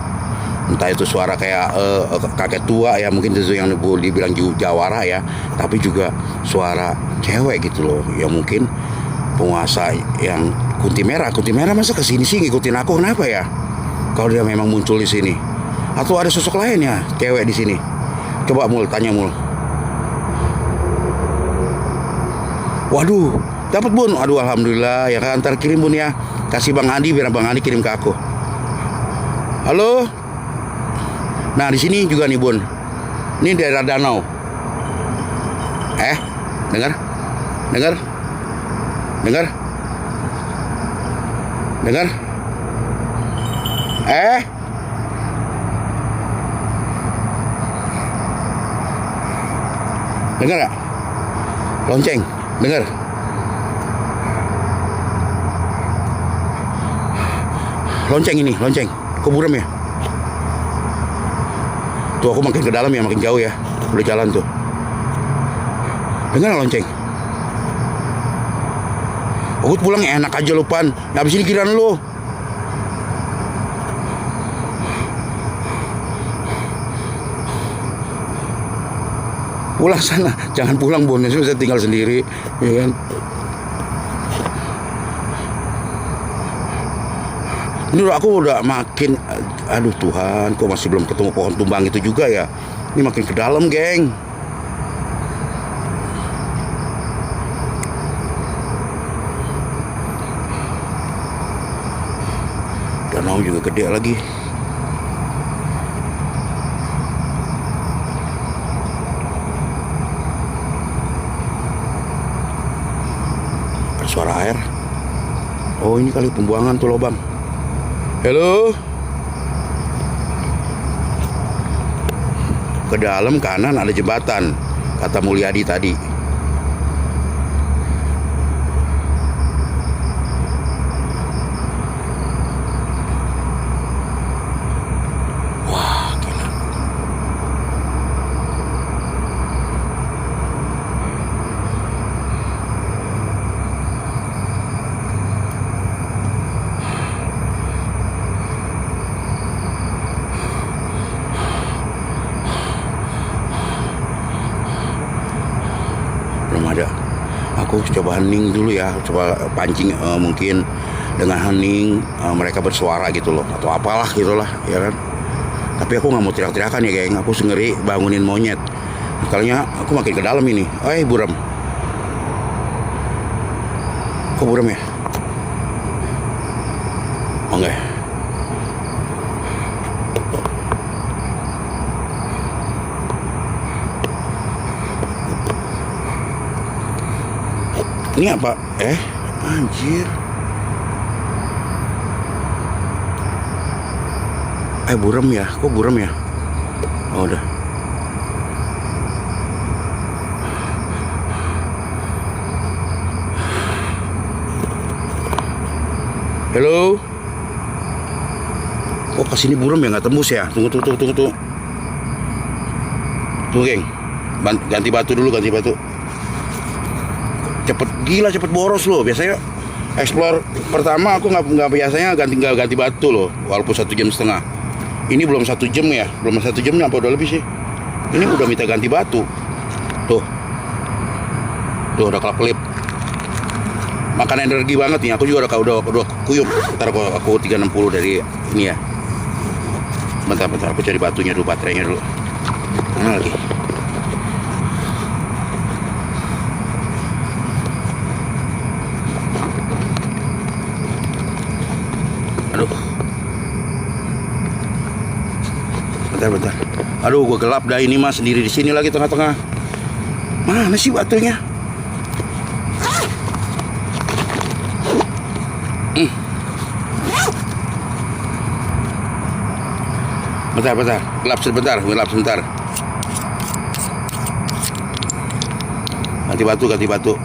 S2: Entah itu suara kayak kakek tua ya, mungkin itu yang dibilang jawara ya, tapi juga suara cewek gitu loh, yang mungkin penguasa yang Kunti Merah masa kesini sih ngikutin aku, kenapa ya? Kalau dia memang muncul di sini, atau ada sosok lain ya cewek di sini? Coba Mul, tanya Mul. Waduh, dapat Bun. Aduh, alhamdulillah ya kan. Ntar kirim Bun ya. Kasih Bang Andi biar Bang Andi kirim ke aku. Halo. Nah, di sini juga nih Bun. Ini daerah danau. Dengar? Dengar? Dengar? Dengar? Dengar gak? Lonceng, dengar? Lonceng ini, lonceng. Kok buram ya? Tuh aku makin ke dalam ya, makin jauh ya. Udah jalan tuh. Dengar gak lonceng? Aku pulang enak aja lu Pan. Habis ini kiraan lu. Pulang sana, jangan pulang Bun, saya tinggal sendiri, ya kan? Ini aku udah makin, aduh Tuhan, kok masih belum ketemu pohon tumbang itu juga ya? Ini makin ke dalam, geng. Danau juga gede lagi. Suara air. Oh, ini kali pembuangan tuh lubang. Halo. Ke dalam kanan ada jembatan, kata Mulyadi tadi. Wah, gila. Belum ada. Aku coba hening dulu ya, coba pancing mungkin dengan hening mereka bersuara gitu loh, atau apalah gitulah ya kan. Tapi aku nggak mau teriak-teriakan ya geng, aku ngeri bangunin monyet. Kalinya aku makin ke dalam ini. Buram. Kok buram ya? Oh enggak. Ini apa? Anjir. Buram ya? Kok buram ya? Oh, udah. Halo? Kok kesini buram ya? Nggak tembus ya? Tunggu. Tunggu, geng. Ganti batu dulu, ganti batu. Cepet boros loh. Biasanya explore pertama aku nggak biasanya ganti batu loh, walaupun 1,5 jam. Ini belum 1 jam ya, belum 1 jam apa udah lebih sih. Ini udah minta ganti batu. Tuh udah kelap-kelip. Makan energi banget nih. Aku juga udah kuyup. Ntar aku 360 dari ini ya. Bentar aku cari batunya dulu, baterainya dulu. Mana lagi? Bentar. Aduh, gue gelap dah ini mas, sendiri di sini lagi tengah-tengah. Mana sih batunya? Bentar. Gelap sebentar. Ganti batu.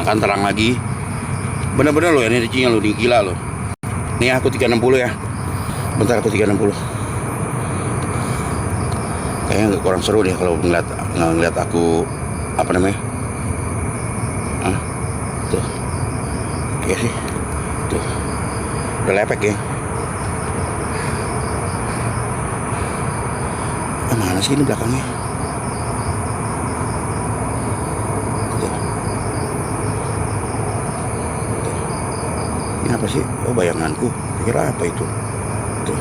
S2: akan terang lagi. Bener-bener loh energinya lo, gila lo. Nih aku 360 ya. Bentar aku 360. Kayaknya nggak kurang seru deh kalau ngeliat aku apa namanya? Tuh. Iya sih. Tuh. Udah lepek ya. Mana sih ini belakangnya? Tuh. Tuh. Ini apa sih? Oh, bayanganku. Kira apa itu? Tuh.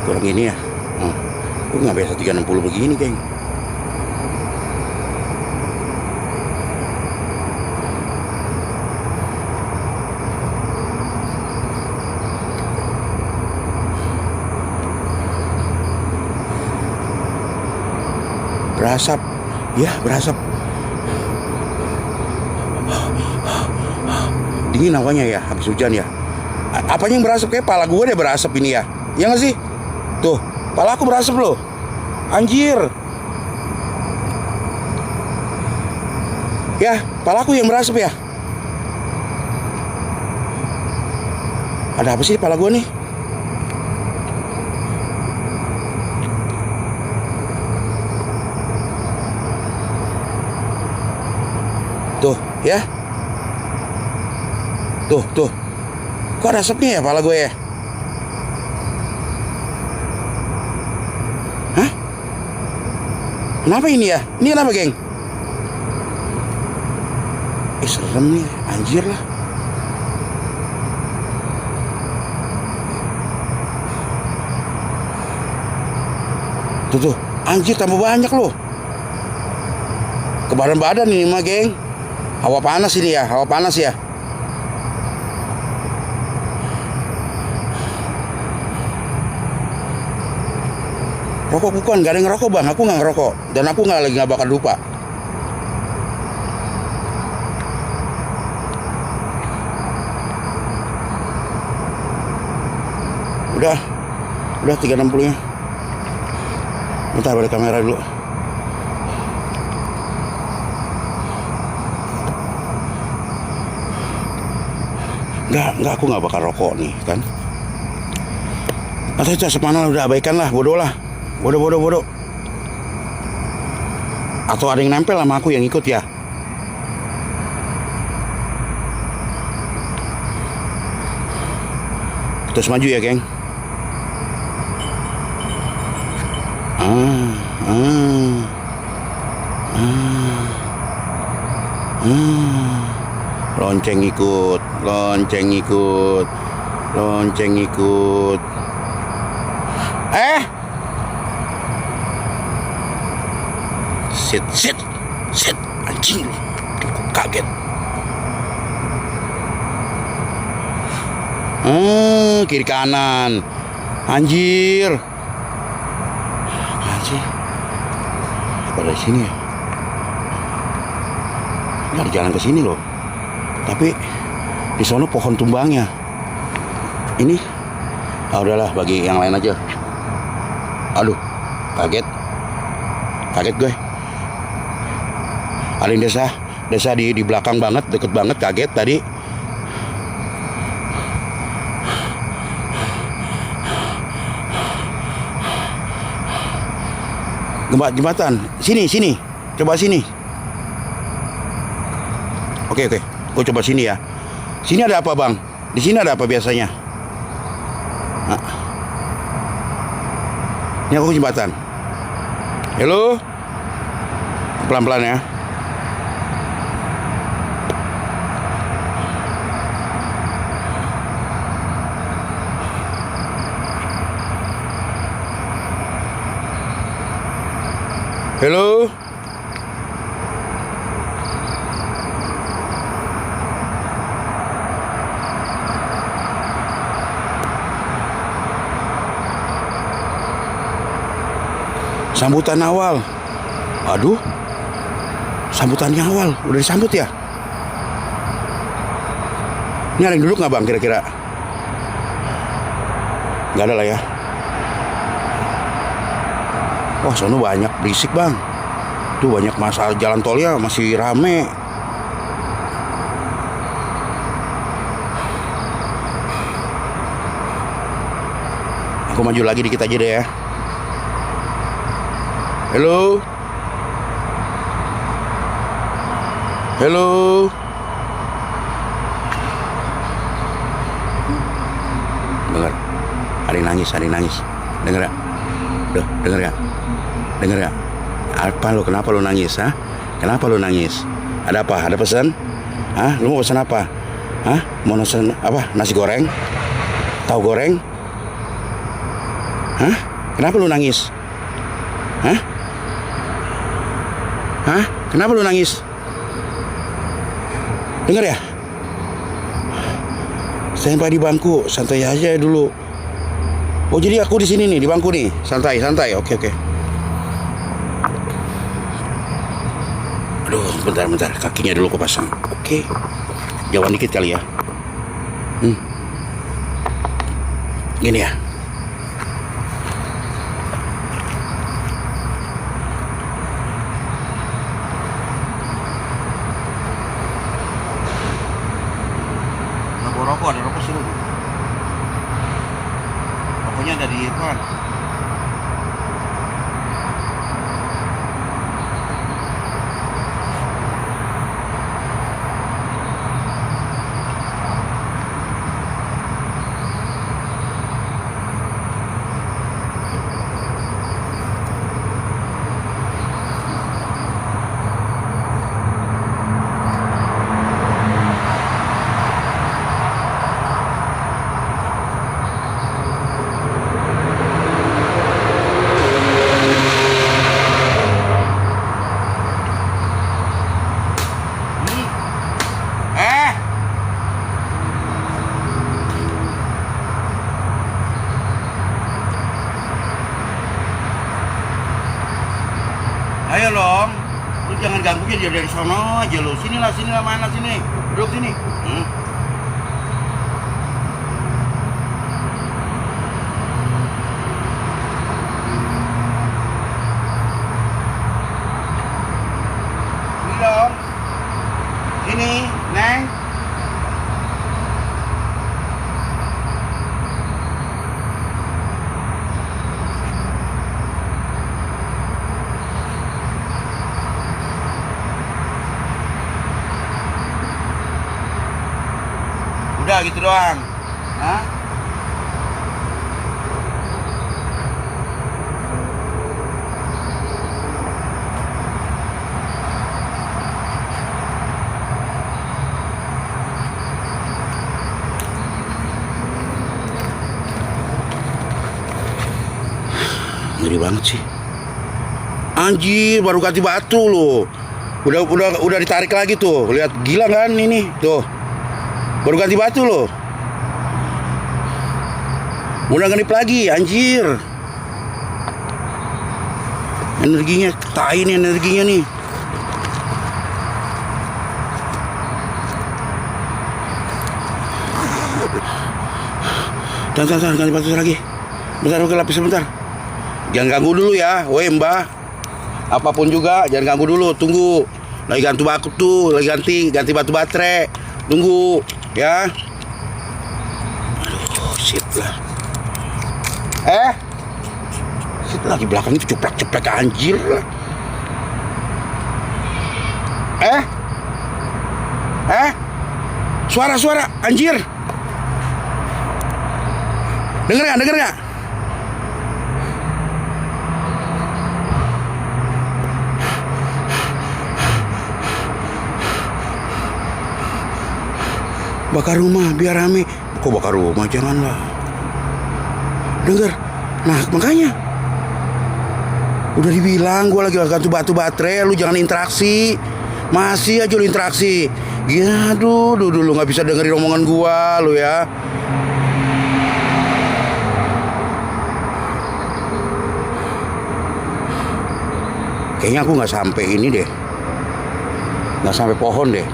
S2: Kurang ini ya. Gue nggak biasa 360 begini, geng. Berasap, ya berasap. Dingin hawanya ya, habis hujan ya. Apanya yang berasap? Kayak pala gue deh berasap ini ya. Ya nggak sih? Tuh, pala aku berasap loh. Anjir. Ya, pala aku yang berasap ya. Ada apa sih di pala gue nih? Tuh, ya. Tuh. Kok ada asapnya ya pala gue ya? Hah? Kenapa ini ya? Ini kenapa, geng? Serem nih, anjir lah. Tuh, anjir tambah banyak loh. Ke badan-badan ini mah, geng. Hawa panas ini ya, hawa panas ya. Rokok bukan, gak ada yang ngerokok bang. Aku gak ngerokok. Dan aku lagi gak bakal lupa. Udah 360 nya. Bentar balik kamera dulu. Enggak, aku nggak bakal rokok nih kan. Atau itu asap mana udah abaikan lah, bodoh lah. Bodoh. Atau ada yang nempel sama aku yang ikut ya. Terus maju ya, geng. Lonceng ikut. Sit, anjing lu. Kaget. Kiri kanan. Anjir. Apa dari sini ya? Ini ada jalan ke sini loh. Tapi di sana pohon tumbangnya. Ini udahlah, bagi yang lain aja. Aduh, kaget gue. Ada yang desa di belakang banget, deket banget, kaget tadi. Jembatan, sini, coba sini. Oke, gue coba sini ya. Sini ada apa bang? Di sini ada apa biasanya? Nah. Ini aku jembatan. Halo, pelan-pelan ya. Halo. Sambutan awal. Aduh. Sambutannya awal. Udah disambut ya? Ini ada yang duduk nggak bang kira-kira? Nggak ada lah ya. Wah, sono banyak berisik bang. Tuh banyak masalah, jalan tolnya masih rame. Aku maju lagi dikit aja deh ya. Halo. Halo. Dengar. Ada yang nangis, ada yang nangis. Dengar gak? Duh, dengar gak? Dengar gak? Apa lo? Kenapa lo nangis? Hah? Kenapa lo nangis? Ada apa? Ada pesan? Hah? Lo mau pesan apa? Hah? Mau pesan apa? Nasi goreng? Tahu goreng? Hah? Kenapa lo nangis? Hah? Hah? Kenapa lo nangis? Dengar ya? Standby di bangku, santai aja dulu. Oh, jadi aku di sini nih, di bangku nih. Santai, santai. Oke, oke. Aduh, bentar. Kakinya dulu aku pasang. Oke. Jauhan dikit kali ya. Gini ya. Ada rokok suruh. Rokoknya ada di Irfan. Ayo dong, lu jangan ganggu dia dari sono aja lu. Sinilah mana sini. Duduk sini. Sini dong. Sini, Neng. Udah gitu doang. Hah? Ngeri banget sih. Anjir, baru ganti batu loh. Udah ditarik lagi tuh. Lihat, gila kan ini tuh. Baru ganti batu loh. Udah ngenip lagi, anjir. Energinya, tai nih energinya nih. Bentar, ganti batu lagi. Bentar, oke, lapis sebentar. Jangan ganggu dulu ya, woi mbak. Apapun juga, jangan ganggu dulu, tunggu. Lagi ganti batu tuh, lagi ganti batu baterai. Tunggu. Ya. Aduh, shit lah. Shit lagi belakang itu ceplak-ceplak anjir lah. Suara anjir. Denger gak? Bakar rumah biar rame. Kok bakar rumah? Janganlah. Dengar. Nah, makanya udah dibilang gue lagi ganti batu baterai, lu jangan interaksi. Masih aja lu interaksi. Ya, aduh, lu nggak bisa dengerin omongan gua lu ya. Kayaknya aku nggak sampai ini deh. Nggak sampai pohon deh.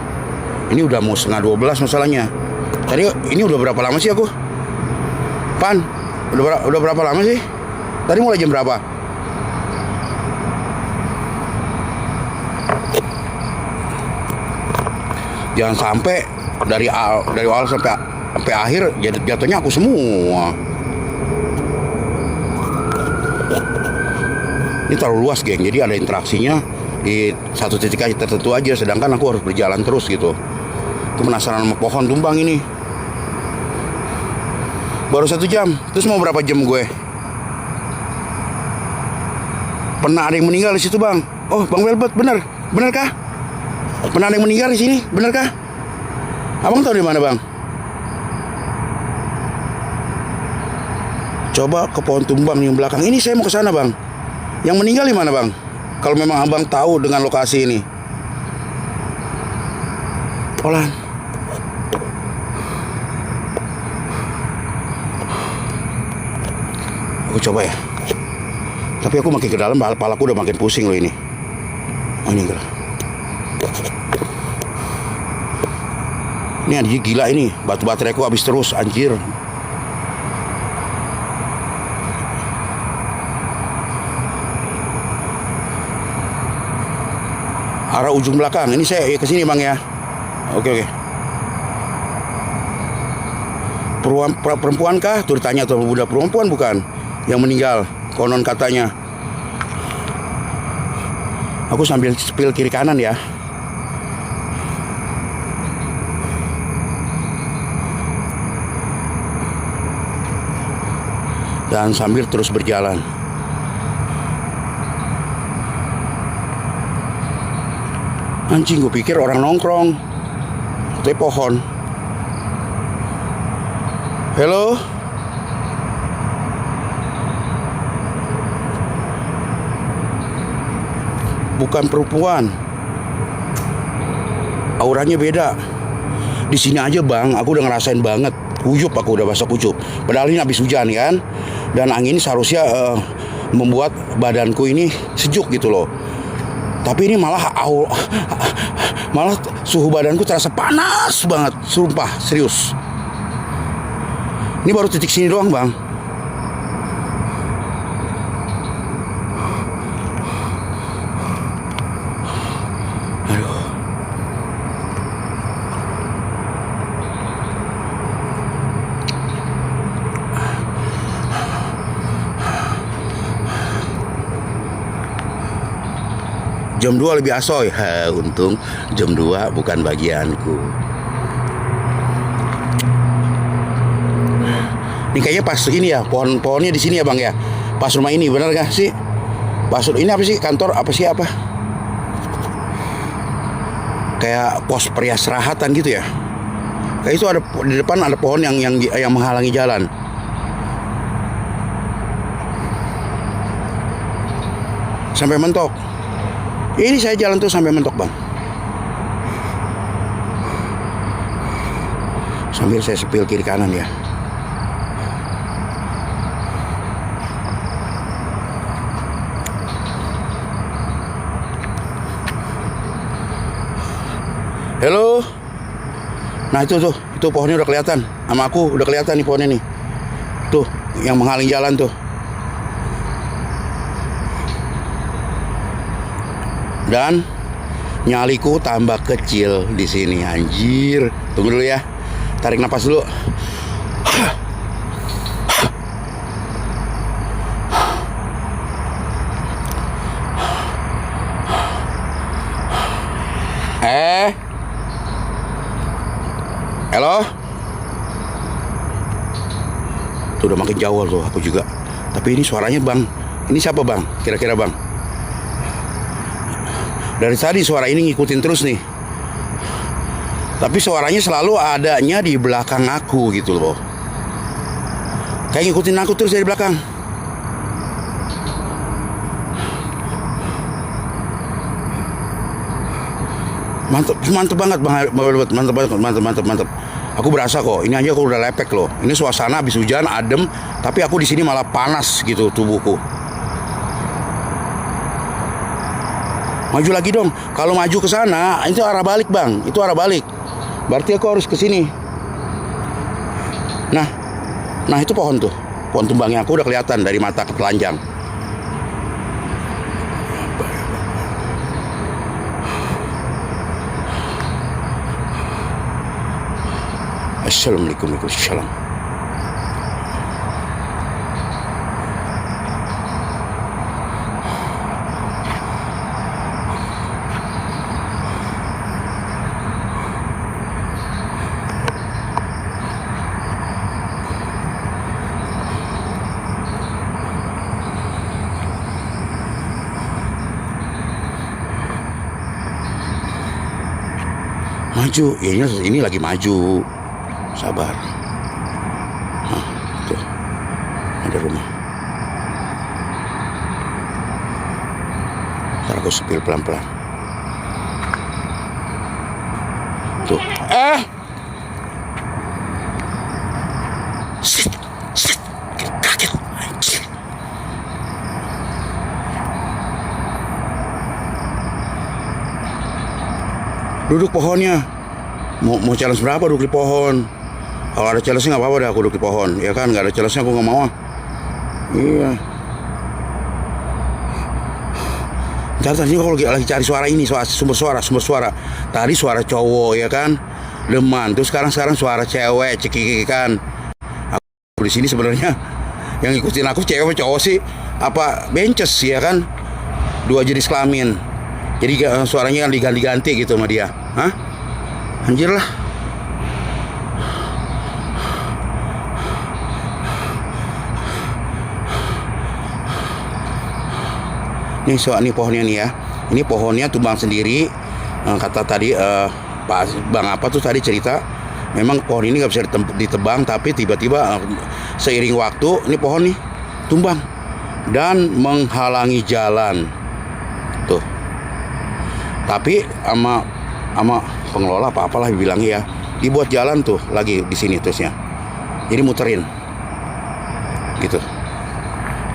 S2: Ini udah mau 11:30 masalahnya. Tadi ini udah berapa lama sih aku? Pan, udah berapa lama sih? Tadi mulai jam berapa? Jangan sampai dari awal sampai akhir jatuhnya aku semua. Ini terlalu luas, geng. Jadi ada interaksinya di satu titik aja tertentu aja, sedangkan aku harus berjalan terus gitu. Aku penasaran sama pohon tumbang ini. Baru 1 jam, terus mau berapa jam gue? Pernah ada yang meninggal di situ, Bang. Oh, Bang Welbert, bener kah? Pernah ada yang meninggal di sini, bener kah? Abang tahu di mana, Bang? Coba ke pohon tumbang yang belakang. Ini saya mau ke sana, Bang. Yang meninggal di mana, Bang? Kalau memang Abang tahu dengan lokasi ini. Pelan. Aku coba ya. Tapi aku makin ke dalam, kepalaku udah makin pusing loh ini. Oh, ini enggak. Ini anjir, gila ini. Batu bateraiku habis terus, anjir. Arah ujung belakang. Ini saya ke sini, Bang ya. Oke. Perempuan kah? Tuh ditanya tuh, udah perempuan bukan? Yang meninggal, konon katanya. Aku sambil spill kiri kanan ya. Dan sambil terus berjalan. Anjing, gue pikir orang nongkrong. Tapi pohon. Halo? Bukan perempuan. Auranya beda. Di sini aja, Bang, aku udah ngerasain banget. Kuyup, aku udah basah kucup. Padahal ini habis hujan kan. Dan angin seharusnya membuat badanku ini sejuk gitu loh. Tapi ini malah suhu badanku terasa panas banget. Sumpah, serius. Ini baru titik sini doang, Bang. Aduh. Jam 2 lebih asoy. Untung jam 2 bukan bagianku. Ini kayaknya pas ini ya, pohonnya di sini ya, Bang ya. Pas rumah ini, benar gak sih? Pas ini apa sih, kantor apa sih apa? Kayak pos periasrahatan gitu ya. Kayak itu ada di depan ada pohon yang menghalangi jalan. Sampai mentok. Ini saya jalan tuh sampai mentok, Bang. Sambil saya sepil kiri kanan ya. Halo. Nah itu pohonnya udah kelihatan. Sama aku udah kelihatan nih pohonnya nih. Tuh, yang menghalang jalan tuh. Dan nyaliku tambah kecil di sini, anjir. Tunggu dulu ya. Tarik napas dulu. Halo? Tuh udah makin jauh tuh aku juga. Tapi ini suaranya, Bang. Ini siapa, Bang? Kira-kira, Bang? Dari tadi suara ini ngikutin terus nih. Tapi suaranya selalu adanya di belakang aku gitu loh. Kayak ngikutin aku terus dari belakang. Mantep banget, Bang. Mantep. Aku berasa kok. Ini aja aku udah lepek loh. Ini suasana habis hujan, adem, tapi aku di sini malah panas gitu tubuhku. Maju lagi dong. Kalau maju ke sana, itu arah balik, Bang. Itu arah balik. Berarti aku harus ke sini. Nah itu pohon tuh. Pohon tumbangnya aku udah kelihatan dari mata ke telanjang. Assalamualaikum warahmatullahi. Maju, ya ini lagi maju. Sabar. Hah, tuh. Ada rumah. Ntar aku sepil pelan-pelan. Tuh. Sit. Kaget. Anjir. Duduk pohonnya. Mau challenge berapa duduk di pohon? Kalau ada challenge nggak apa-apa dah aku duduk di pohon, ya kan? Nggak ada challenge aku nggak mau. Iya. Tadi kalau lagi cari suara ini, sumber suara. Tadi suara cowok, ya kan? Leman. Terus sekarang suara cewek, cekikikan. Aku di sini sebenarnya yang ngikutin aku cewek apa cowok sih? Apa bences, ya kan? Dua jenis kelamin. Jadi suaranya diganti-ganti gitu sama dia. Hah? Anjir lah. Ini pohonnya nih ya. Ini pohonnya tumbang sendiri. Kata tadi Pak Bang apa tuh tadi cerita, memang pohon ini nggak bisa ditebang, tapi tiba-tiba seiring waktu ini pohon nih tumbang dan menghalangi jalan. Tuh. Tapi sama pengelola apalah bilangnya ya, dibuat jalan tuh lagi di sini terusnya. Jadi muterin. Gitu.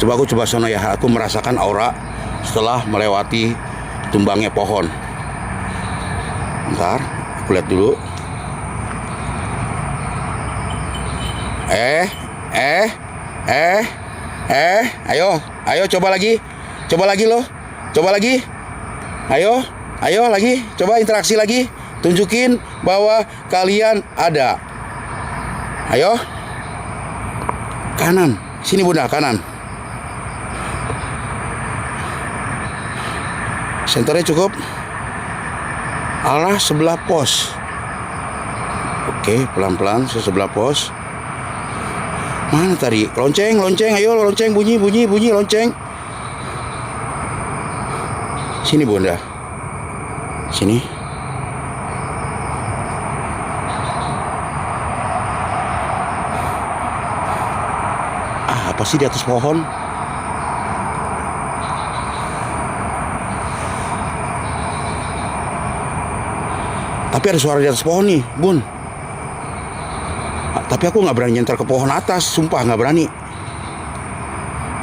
S2: Coba sono ya, aku merasakan aura setelah melewati tumbangnya pohon. Bentar, aku lihat dulu. Ayo coba lagi loh. Ayo lagi, coba interaksi lagi. Tunjukin bahwa kalian ada. Ayo. Kanan, sini Bunda, kanan. Senternya cukup. Arah sebelah pos. Oke, pelan-pelan sebelah pos. Mana tadi? Lonceng, ayo lonceng, bunyi lonceng. Sini Bunda. Sini. Apa sih di atas pohon? Tapi ada suara di atas pohon nih, Bun. Tapi aku nggak berani nyentar ke pohon atas, sumpah nggak berani.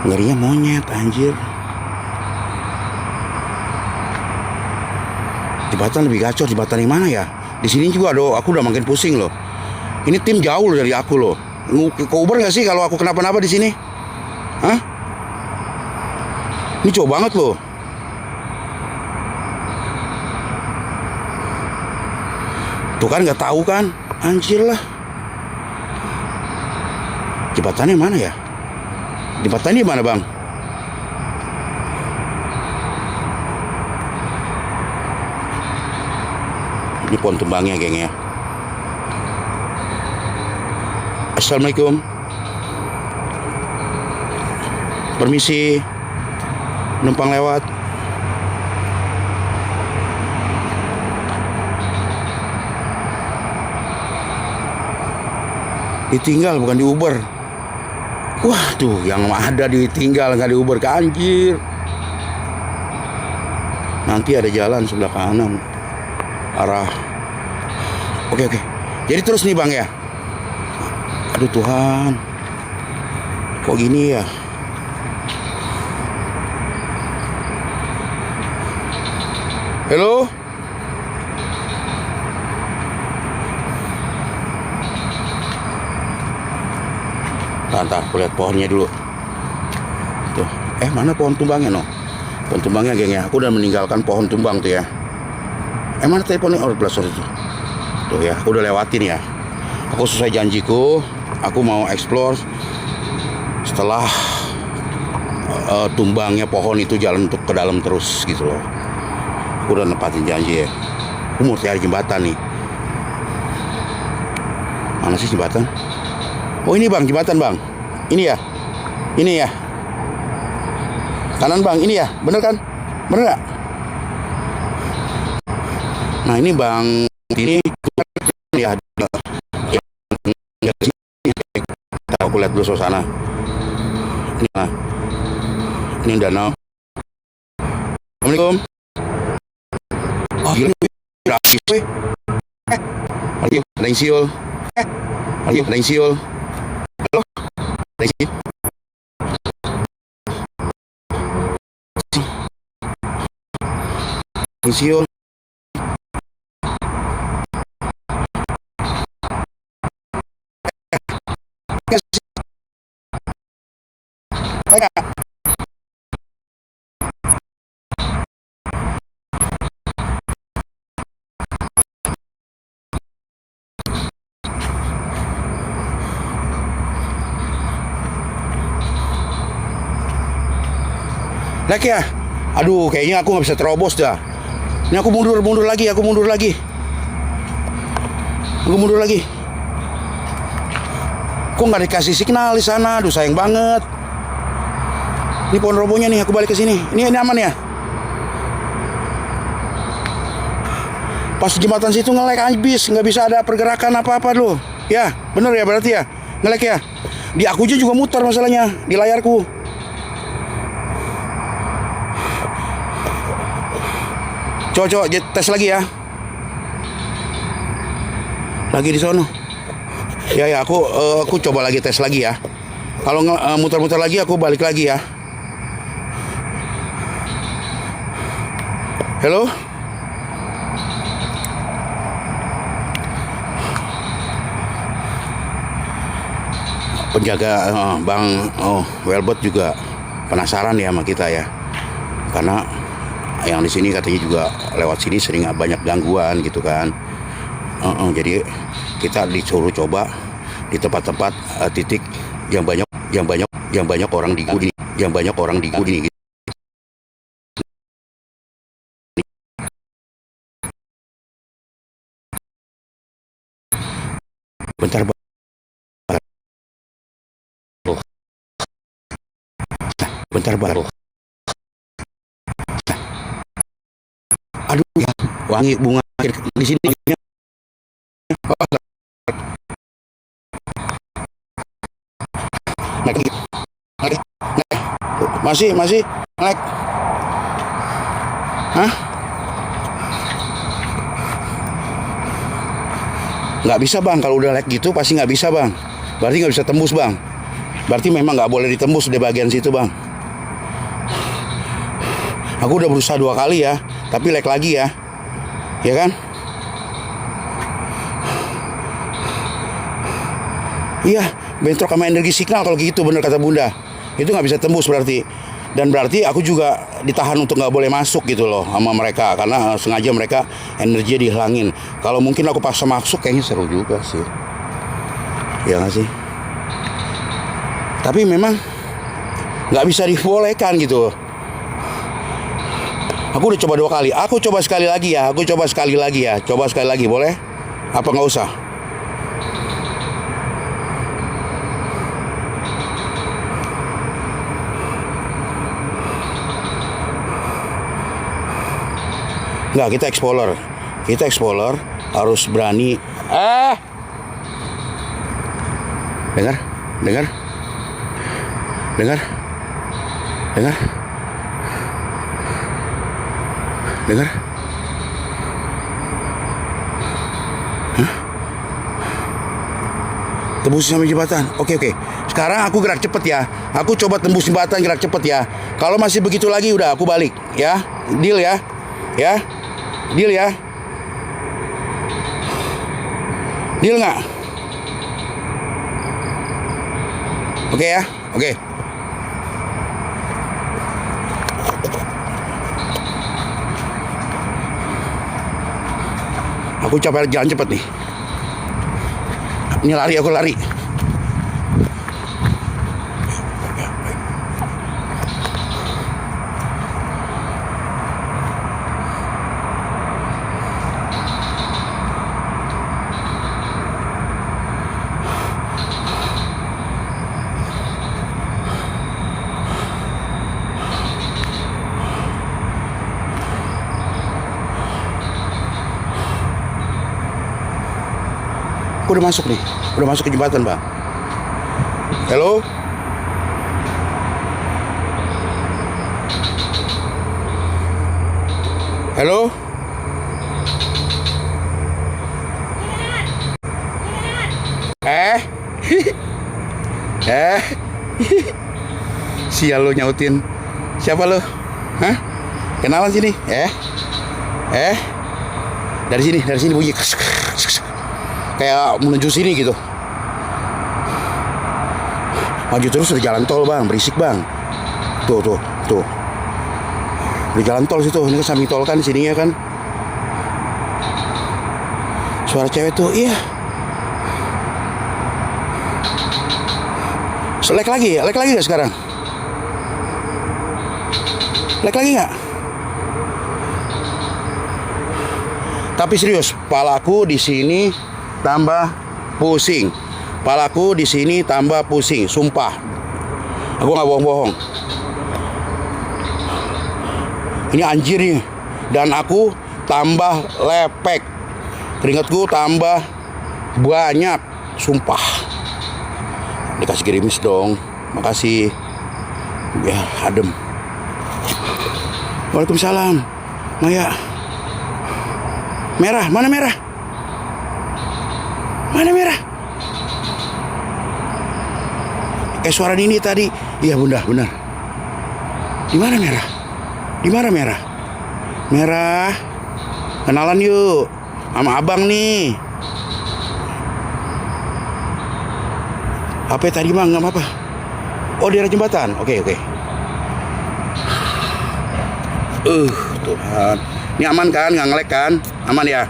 S2: Ngerinya monyet, anjir. Jembatan lebih gacor, jembatan yang mana ya? Di sini juga aku udah makin pusing loh. Ini tim jauh loh dari aku loh. Ke Uber nggak sih kalau aku kenapa-napa di sini? Hah? Ini jauh banget loh. Tuh kan nggak tahu kan? Anjir lah. Jembatannya mana ya? Jembatannya mana Bang? Ini pohon tumbangnya geng ya. Assalamualaikum. Permisi. Numpang lewat. Ditinggal bukan di Uber. Waduh, yang ada ditinggal nggak di Uber, anjir. Nanti ada jalan sebelah kanan. Arah. Oke. Jadi terus nih Bang ya. Aduh Tuhan. Kok gini ya? Halo? Ntar aku lihat pohonnya dulu. Tuh. Mana pohon tumbangnya no? Pohon tumbangnya geng ya. Aku udah meninggalkan pohon tumbang tuh ya. Mana teleponnya? Oh, belas itu. Tuh ya, aku udah lewatin ya. Aku selesai janjiku, aku mau explore setelah tumbangnya pohon itu jalan untuk ke dalam terus gitu loh. Aku udah nepatin janji ya. Aku mau cari jembatan nih. Mana sih jembatan? Oh ini bang, jembatan bang. Ini ya, ini ya. Kanan bang, ini ya, bener kan? Bener nggak? Nah ini bang, ini ya. Aku lihat dulu suasana. Ini lah. Ini danau. Assalamualaikum. Oh gila, gratis weh. Lagi, ada yang siul. Lagi, ada yang siul. Halo, ada yang siul. Siul. Lek ya, aduh kayaknya aku nggak bisa terobos dah. Ini aku mundur lagi, aku mundur lagi. Kok nggak dikasih signal di sana? Aduh sayang banget. Ini pohon robohnya nih, aku balik ke sini. Ini aman ya? Pas jembatan situ nge-lag habis, nggak bisa ada pergerakan apa-apa loh. Ya, bener ya berarti ya? Nge-lag ya? Di aku juga muter masalahnya, di layarku. Coba tes lagi ya. Lagi di sono. Ya aku coba lagi tes lagi ya. Kalau muter-muter lagi aku balik lagi ya. Halo? Penjaga Bang Welbot juga penasaran ya sama kita ya. Karena yang di sini katanya juga lewat sini sering banyak gangguan gitu kan. Jadi kita disuruh coba di tempat-tempat titik yang banyak orang di gini, gitu. Bentar bang. Aduh ya, wangi bunga di sini. Masih naik. Hah? Nggak bisa bang, kalau udah lag gitu pasti nggak bisa bang. Berarti nggak bisa tembus bang. Berarti memang nggak boleh ditembus di bagian situ bang. Aku udah berusaha 2 kali ya, tapi lag lagi ya. Ya kan? Iya, bentrok sama energi signal kalau gitu, bener kata Bunda. Itu nggak bisa tembus berarti. Dan berarti aku juga ditahan untuk nggak boleh masuk gitu loh sama mereka. Karena sengaja mereka energi dihilangin. Kalau mungkin aku paksa masuk kayaknya seru juga sih. Ya nggak sih? Tapi memang nggak bisa dibolehkan gitu. Aku udah coba 2 kali. Aku coba sekali lagi ya. Coba sekali lagi boleh? Apa nggak usah? Nggak, kita explorer harus berani. Dengar. Tembus sampai jembatan. Oke. Sekarang aku gerak cepet ya. Aku coba tembus jembatan, gerak cepet ya. Kalau masih begitu lagi udah aku balik ya. Deal ya. Deal ya. Deal nggak? Oke ya. Oke. Aku capek jalan cepet nih. Ini lari, aku lari. Aku udah masuk nih, udah masuk ke jembatan, Bang. Halo? Halo? Sial lo nyautin. Siapa lo? Hah? Kenalan sini? Dari sini bunyi. Kayak menuju sini gitu. Maju terus udah jalan tol, Bang. Berisik, Bang. Tuh. Udah jalan tol situ. Ini kan samping tol kan sininya kan. Suara cewek tuh, iya. Lek lagi gak sekarang? Lek lagi gak? Tapi serius, palaku di sini tambah pusing. Palaku di sini tambah pusing, sumpah. Aku nggak bohong-bohong. Ini anjir nih. Dan aku tambah lepek. Keringatku tambah banyak, sumpah. Dikasih gerimis dong. Makasih. Ya, adem. Waalaikumsalam. Maya. Merah, mana merah? Mana merah? Suara Nini tadi. Iya, Bunda, benar. Di mana merah? Di mana merah? Merah. Kenalan yuk. Sama abang nih. Apa tadi, Bang? Nggak apa-apa. Oh, di daerah jembatan. Oke. Tuhan. Ini aman kan? Nggak nge-lag kan? Aman ya?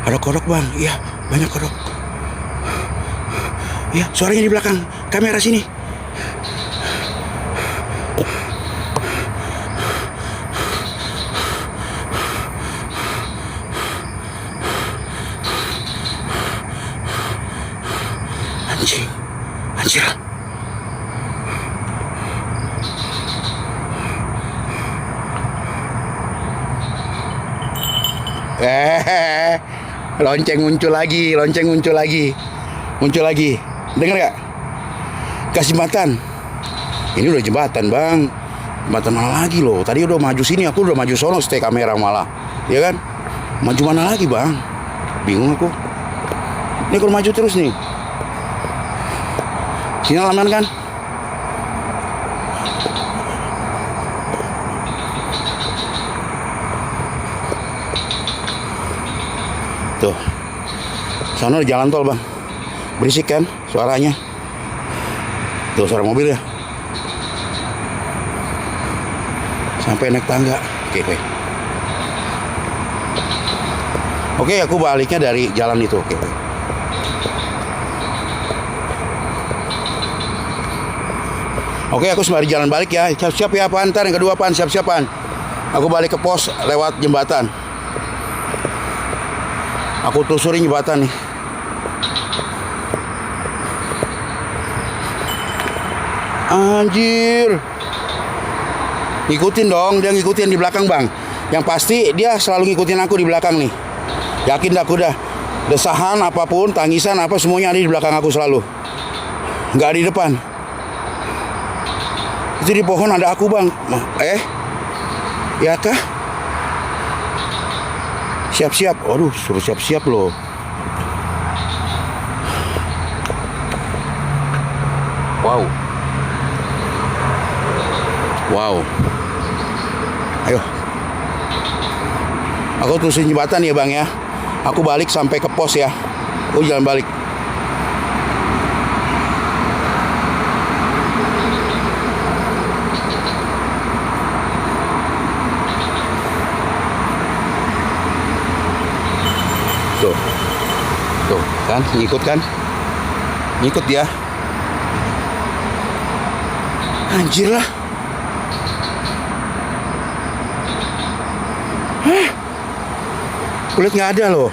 S2: Ada kodok, Bang. Iya, banyak kodok. Iya, suaranya di belakang kamera sini. Anjir. Lonceng muncul lagi. Dengar gak? Kasih jembatan. Ini udah jembatan, Bang. Jembatan mana lagi loh? Tadi udah maju sini, aku udah maju sono stay kamera malah. Ya kan? Maju mana lagi, Bang? Bingung aku. Ini kalau maju terus nih. Sini aman kan? Tuh. Sana ada jalan tol, Bang. Berisik kan suaranya. Tuh suara mobil ya. Sampai naik tangga. Oke, aku baliknya dari jalan itu. Oke, aku sembari jalan balik ya. Siap-siap ya, Pan. Ntar yang kedua, Pan. Siap-siapan. Aku balik ke pos lewat jembatan. Aku telusurin jembatan nih. Anjir. Ngikutin dong, dia ngikutin di belakang bang. Yang pasti dia selalu ngikutin aku di belakang nih. Yakin dah aku dah. Desahan apapun, tangisan apa semuanya ada di belakang aku selalu. Nggak di depan. Itu di pohon ada aku bang. Ya kah? Siap-siap. Aduh, suruh siap-siap loh. Wow. Wow. Ayo. Aku terusin jembatan ya bang ya. Aku balik sampai ke pos ya. Oh jalan balik. Tuh. Tuh kan, ngikut kan? Ngikut dia. Anjir lah. Kulit nggak ada loh.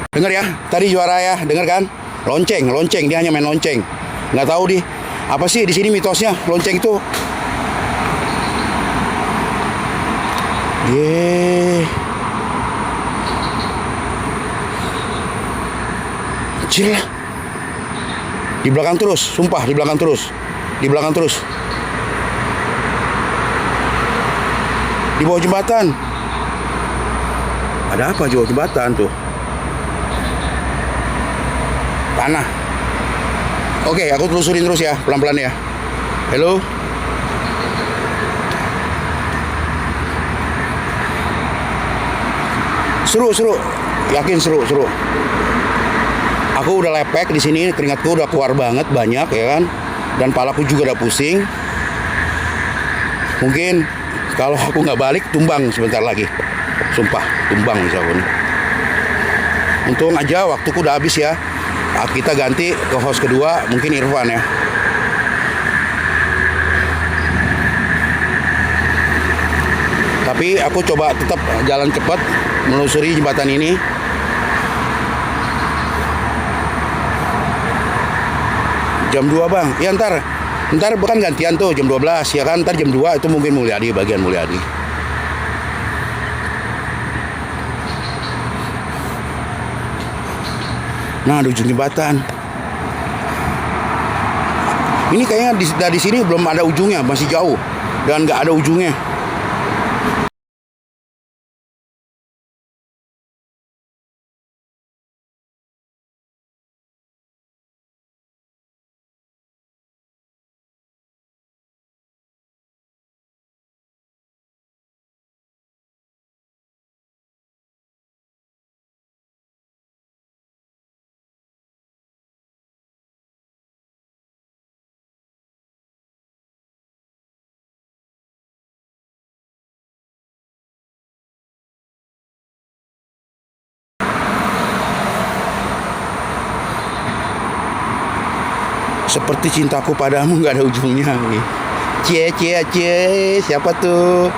S2: Dengar ya, tadi juara ya, dengar kan? Lonceng, dia hanya main lonceng. Nggak tahu di apa sih di sini mitosnya lonceng itu. Anjir lah. Di belakang terus, sumpah di belakang terus. Di belakang terus. Di bawah jembatan. Ada apa di bawah jembatan tuh? Tanah. Oke, aku telusurin terus ya, pelan-pelan ya. Halo. Seru. Yakin seru. Aku udah lepek di sini, keringatku udah keluar banget banyak ya kan. Dan palaku juga udah pusing. Mungkin kalau aku nggak balik tumbang sebentar lagi. Sumpah, tumbang misalnya. Untung aja waktuku udah habis ya. Kita ganti ke host kedua, mungkin Irfan ya. Tapi aku coba tetap jalan cepat menelusuri jembatan ini. Jam 2 bang, ya ntar bukan gantian tuh jam 12 ya kan, ntar jam 2 itu mungkin Mulyadi, bagian Mulyadi. Nah, di ujung jembatan. Ini kayaknya dari sini belum ada ujungnya, masih jauh dan nggak ada ujungnya. Seperti cintaku padamu nggak ada ujungnya nih. Cie, siapa tuh?